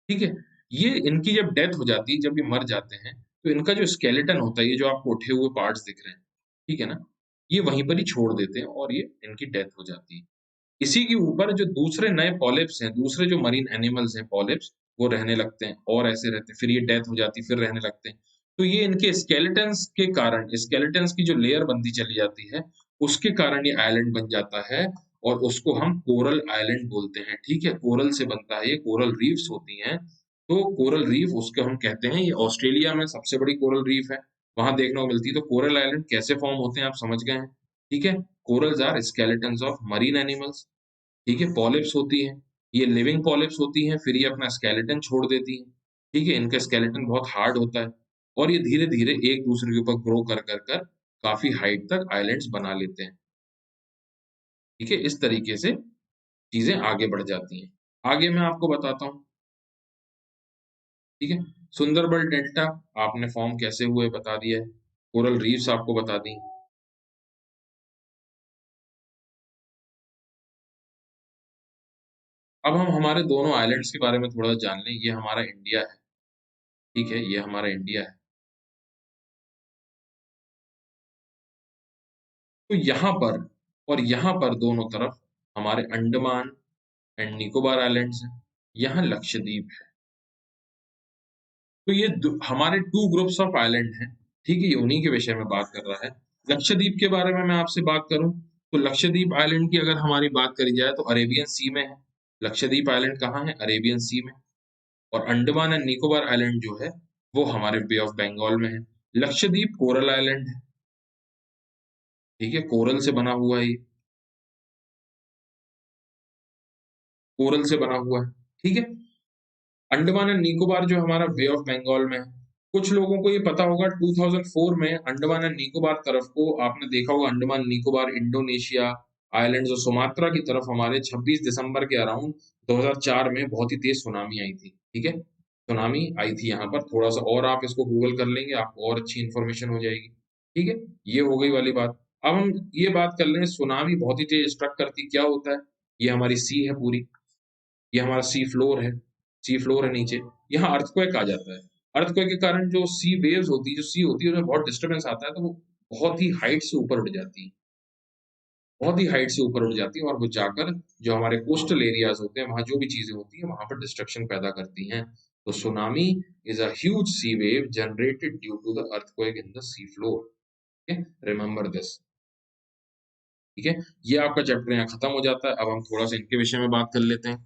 ठीक है? ये इनकी जब डेथ हो जाती है, जब ये मर जाते हैं, तो इनका जो स्केलेटन होता है, ये जो आपको उठे हुए पार्ट्स दिख रहे हैं, ठीक है ना? ये वहीं पर ही छोड़ देते हैं और ये इनकी डेथ हो जाती है। इसी के ऊपर जो दूसरे नए पॉलिप्स हैं, दूसरे जो मरीन एनिमल्स हैं पॉलिप्स, वो रहने लगते हैं और ऐसे रहते हैं, फिर ये डेथ हो जाती है, फिर रहने लगते हैं। तो ये इनके स्केलेटन्स के कारण, स्केलेटन्स की जो लेयर बनती चली जाती है, उसके कारण ये आइलैंड बन जाता है और उसको हम कोरल आइलैंड बोलते हैं, ठीक है? कोरल से बनता है ये, कोरल रीफ्स होती हैं, तो कोरल रीफ उसको हम कहते हैं। ये ऑस्ट्रेलिया में सबसे बड़ी कोरल रीफ है, वहाँ देखने को मिलती है। तो कोरल आइलैंड कैसे फॉर्म होते हैं आप समझ गए हैं, ठीक है? Corals are skeletons of marine animals, ठीक है? पॉलिप्स होती हैं, ये लिविंग पॉलिप्स होती हैं, फिर ये अपना स्केलेटन छोड़ देती हैं, ठीक है? इनका स्केलेटन बहुत हार्ड होता है और ये धीरे-धीरे एक-दूसरे के ऊपर ग्रो कर काफ़ी हाइट तक आइलैंड्स बना लेते हैं, ठीक है? इस तरीके से चीज़ें आगे बढ़ जाती हैं। आगे मैं आपको बताता हूँ, ठीक है? सुंदरबन डेल्टा आपने फॉर्म कैसे हुए बता दिया है, कोरल रीफ्स आपको बता दी। अब हम हमारे दोनों आइलैंड्स के बारे में थोड़ा जान लें, ये हमारा इंडिया है, ठीक है? ये हमारा इंडिया है। तो यहाँ पर दोनों तरफ हमारे अंडमान एंड निकोबार आइलैंड्स हैं, यहाँ लक्षद्वीप है। तो ये हमारे टू ग्रुप्स ऑफ आइलैंड हैं, ठीक है? ये उन्हीं के विषय में बात कर रहा है। लक्षद्वीप के बारे में मैं आपसे बात करूं, तो लक्षद्वीप आइलैंड की अगर हमारी बात करी जाए तो अरेबियन सी में है। लक्षद्वीप आइलैंड कहाँ है? अरेबियन सी में। और अंडमान एंड निकोबार आइलैंड जो है वो हमारे बे ऑफ बंगाल में है। लक्षद्वीप कोरल आइलैंड है, ठीक है, कोरल से बना हुआ है ये, कोरल से बना हुआ है, ठीक है। अंडमान एंड निकोबार जो हमारा बे ऑफ बंगाल में है। कुछ लोगों को ये पता होगा 2004 में अंडमान एंड निकोबार तरफ को आपने देखा होगा, अंडमान निकोबार, इंडोनेशिया आइलैंड्स और सुमात्रा की तरफ हमारे 26 दिसंबर के अराउंड 2004 में बहुत ही तेज सुनामी आई थी, ठीक है। सुनामी आई थी यहाँ पर, थोड़ा सा और आप इसको गूगल कर लेंगे, आपको और अच्छी इन्फॉर्मेशन हो जाएगी, ठीक है। ये हो गई वाली बात। अब हम ये बात कर लें, सुनामी बहुत ही तेज स्ट्रक करती, क्या होता है, ये हमारी सी है पूरी, ये हमारा सी फ्लोर है, सी फ्लोर है नीचे, यहाँ अर्थक्वेक आ जाता है। अर्थक्वेक के कारण जो सी वेव्स होती है, जो सी होती है, उसमें बहुत डिस्टर्बेंस आता है, तो वो बहुत ही हाइट से ऊपर उठ जाती है, बहुत ही हाइट से ऊपर उठ जाती है, और वो जाकर जो हमारे कोस्टल एरियाज होते हैं, वहां जो भी चीजें होती है, वहां पर डिस्ट्रक्शन पैदा करती हैं। तो tsunami is a huge sea wave generated due to the earthquake in the sea floor, remember this, ठीक है। ये आपका चैप्टर यहाँ खत्म हो जाता है। अब हम थोड़ा सा इनके विषय में बात कर लेते हैं।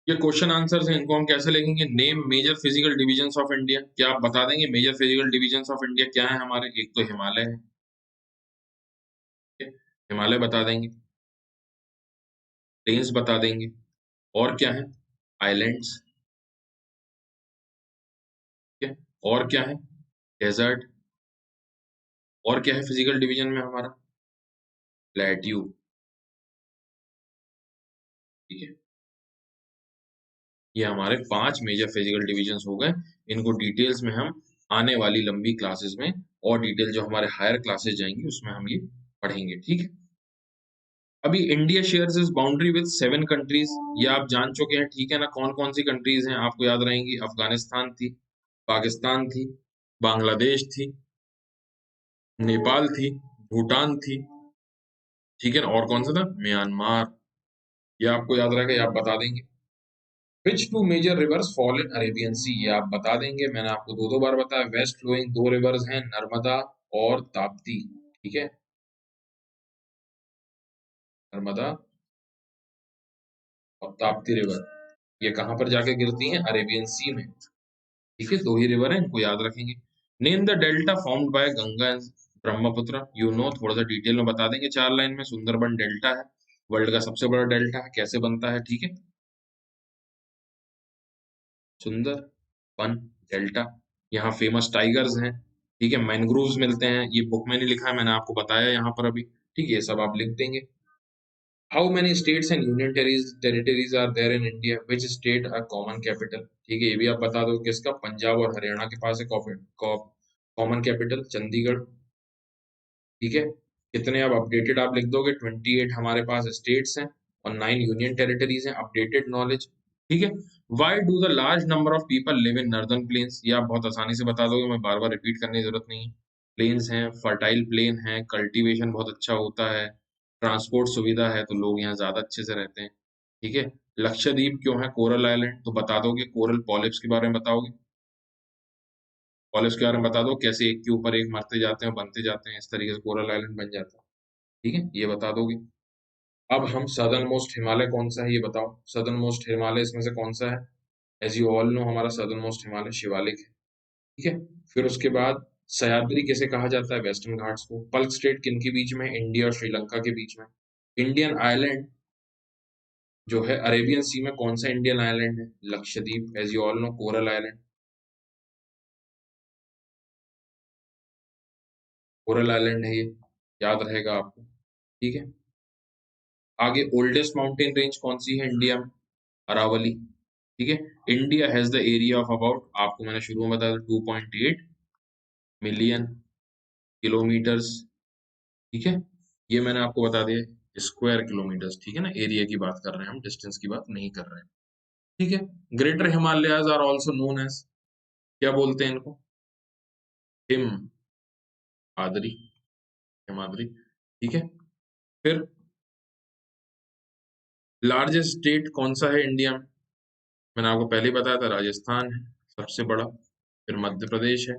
ये क्वेश्चन आंसर्स हैं, इनको हम कैसे लिखेंगे? Name major physical divisions of India, क्या आप बता देंगे major physical divisions of India क्या है हमारे? एक तो हिमालय है, ठीक है? हिमालय बता देंगे, प्लेन्स बता देंगे, और क्या है? आइलैंड्स, ठीक है, और क्या है? डेजर्ट, और क्या है फिजिकल डिवीजन में हमारा? प्लेट्यू, ठीक है। ये हमारे 5 मेजर फिजिकल डिविजन्स हो गए। इनको डिटेल्स में हम आने वाली लंबी क्लासेस में, और डिटेल जो हमारे हायर क्लासेस जाएंगी उसमें हम ये पढ़ेंगे, ठीक है। अभी India shares is boundary with 7 countries, ये आप जान चुके हैं, ठीक है ना। कौन कौन सी कंट्रीज हैं आपको याद रहेंगी? अफगानिस्तान थी, पाकिस्तान थी, बांग्लादेश थी, नेपाल थी, भूटान थी, ठीक है ना, और कौन सा था? म्यांमार। ये आपको याद रहेगा, ये आप बता देंगे। Which two major rivers fall in Arabian sea, ये आप बता देंगे, मैंने आपको दो दो बार बताया। वेस्ट फ्लोइंग 2 रिवर्स हैं, नर्मदा और ताप्ती, ठीक है, नर्मदा और ताप्ती रिवर, ये कहाँ पर जाके गिरती हैं? अरेबियन सी में, ठीक है। 2 ही रिवर है, इनको याद रखेंगे। Name the delta formed by Ganga and Brahmaputra, you know, थोड़ा सा डिटेल में बता देंगे 4 लाइन में। सुंदरबन डेल्टा है, वर्ल्ड का सबसे बड़ा डेल्टा है, कैसे बनता है, ठीक है। सुंदर वन डेल्टा, यहाँ फेमस टाइगर्स हैं, ठीक है, मैनग्रोव्स मिलते हैं, ये बुक में नहीं लिखा है, मैंने आपको बताया यहाँ पर अभी, ठीक है, ये सब आप लिख देंगे। How many states and union territories are there in India, which state are common capital, ठीक है, ये भी आप बता दो किसका, पंजाब और हरियाणा के पास है कॉमन कैपिटल चंडीगढ़, ठीक है। कितने अब अपडेटेड आप लिख दोगे, 28 हमारे पास स्टेट्स हैं और 9 यूनियन टेरिटरीज हैं, अपडेटेड नॉलेज, ठीक है। Why do the large number of people live in northern plains, ये आप बहुत आसानी से बता दोगे, मैं बार बार रिपीट करने की जरूरत नहीं है। प्लेन्स हैं, फर्टाइल प्लेन है, कल्टीवेशन बहुत अच्छा होता है, ट्रांसपोर्ट सुविधा है, तो लोग यहाँ ज्यादा अच्छे से रहते हैं, ठीक है। लक्षद्वीप क्यों है कोरल आइलैंड, तो बता दोगे, कोरल पॉलिप्स के बारे में बताओगे, पॉलिप्स के बारे में बता दो, कैसे एक के ऊपर एक मरते जाते हैं, बनते जाते हैं, इस तरीके से कोरल आइलैंड बन जाता है, ठीक है, ये बता दोगे। अब हम सदर्न मोस्ट हिमालय कौन सा है ये बताओ, सदर्न मोस्ट हिमालय इसमें से कौन सा है? एज यू ऑल नो हमारा सदर्न मोस्ट हिमालय शिवालिक है, ठीक है। फिर उसके बाद सह्याद्री किसे कहा जाता है? वेस्टर्न घाट्स को। पल्क स्टेट किन के बीच में? इंडिया और श्रीलंका के बीच में। इंडियन आइलैंड जो है अरेबियन सी में, कौन सा इंडियन आइलैंड है? Lakshadweep, as you all know, coral island, coral island है ये, याद रहेगा आपको, ठीक है। आगे ओल्डेस्ट माउंटेन रेंज कौन सी है इंडिया में? अरावली, ठीक है। India has the area of about, आपको मैंने शुरू में बताया 2.8 मिलियन किलोमीटर्स, ठीक है। ये मैंने आपको बता दिया स्क्वायर किलोमीटर्स, ठीक है ना, एरिया की बात कर रहे हैं हम, डिस्टेंस की बात नहीं कर रहे हैं, ठीक है। Greater Himalayas are also known as, क्या बोलते हैं इनको? हिम आदरी, हिमाद्री, ठीक है। फिर लार्जेस्ट स्टेट कौन सा है इंडिया में? मैंने आपको पहले ही बताया था, राजस्थान है सबसे बड़ा, फिर मध्य प्रदेश है,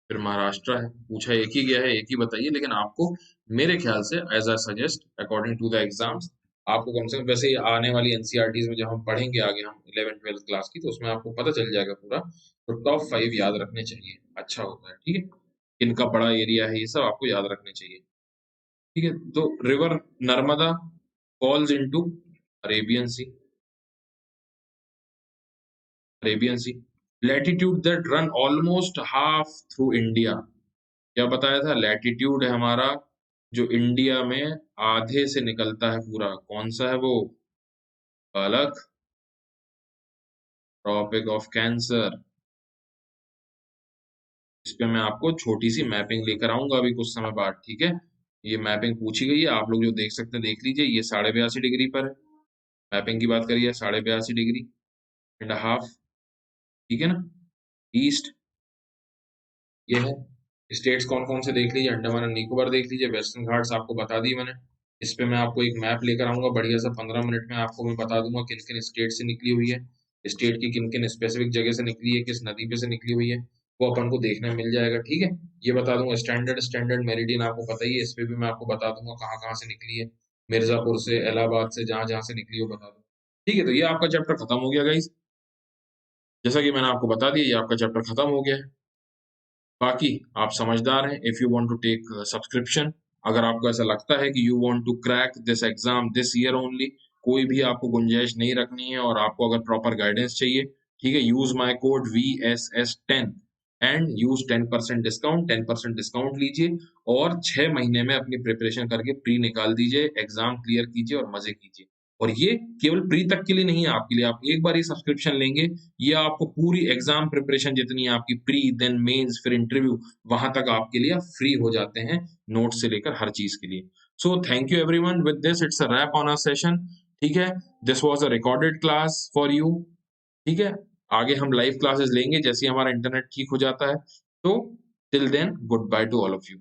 फिर महाराष्ट्र है, पूछा एक ही गया है, एक ही बताइए, लेकिन आपको मेरे ख्याल से as I suggest according to the exams आपको कम से कम, वैसे ही आने वाली एनसीईआरटीज में जब हम पढ़ेंगे आगे हम 11th 12th क्लास की, तो उसमें आपको पता चल जाएगा पूरा, तो टॉप 5 याद रखने चाहिए, अच्छा होता है, ठीक है। इनका बड़ा एरिया है, ये सब आपको याद रखने चाहिए, ठीक है। तो river Narmada falls into Arabian sea, Arabian sea, latitude that run almost half through India, क्या बताया था, लैटिट्यूड है हमारा जो इंडिया में आधे से निकलता है पूरा, कौन सा है वो, बालक, ट्रॉपिक ऑफ कैंसर। इस पे मैं आपको छोटी सी मैपिंग लेकर आऊंगा अभी कुछ समय बाद, ठीक है। ये मैपिंग पूछी गई है, आप लोग जो देख सकते हैं देख लीजिए, ये 82.5 डिग्री पर है, मैपिंग की बात करिए 82.5 डिग्री एंड हाफ, ठीक है ना। ईस्ट ये है, स्टेट्स कौन कौन से देख लीजिए, अंडमान एंड निकोबार देख लीजिए, वेस्टर्न घाट्स आपको बता दी मैंने। इस पे मैं आपको एक मैप लेकर आऊंगा बढ़िया सा, 15 मिनट में आपको मैं बता दूंगा किन किन स्टेट से निकली हुई है, स्टेट की किन किन स्पेसिफिक जगह से निकली है, किस नदी पे से निकली हुई है, वो अपन को देखने में मिल जाएगा, ठीक है। ये बता दूंगा, स्टैंडर्ड स्टैंडर्ड मेरिडियन आपको पता ही है, इस पे भी मैं आपको बता दूंगा कहाँ कहाँ से निकली है, मिर्जापुर से, इलाहाबाद से, जहां जहां से निकली हो बता दूँ, ठीक है। तो ये आपका चैप्टर खत्म हो गया गाइस, जैसा कि मैंने आपको बता दिया, ये आपका चैप्टर खत्म हो गया है। बाकी आप समझदार हैं, if you want to take subscription, अगर आपको ऐसा लगता है कि you want to crack this exam this year only, कोई भी आपको गुंजाइश नहीं रखनी है और आपको अगर प्रॉपर गाइडेंस चाहिए, ठीक है, use my code VSS10 and use 10% discount, 10% discount लीजिए और 6 महीने में अपनी प्रिपरेशन करके प्री निकाल दीजिए, एग्जाम क्लियर कीजिए और मजे कीजिए। और ये केवल प्री तक के लिए नहीं है, आपके लिए, आप एक बार ये सब्सक्रिप्शन लेंगे, ये आपको पूरी एग्जाम प्रिपरेशन जितनी है आपकी, प्री देन मेंस फिर इंटरव्यू, वहां तक आपके लिए फ्री हो जाते हैं, नोट्स से लेकर हर चीज के लिए। So thank you everyone, with this it's a wrap on our session, ठीक है। This was a recorded class for you, ठीक है। आगे हम लाइव क्लासेस लेंगे जैसे ही हमारा इंटरनेट ठीक हो जाता है, तो till then goodbye to all of you.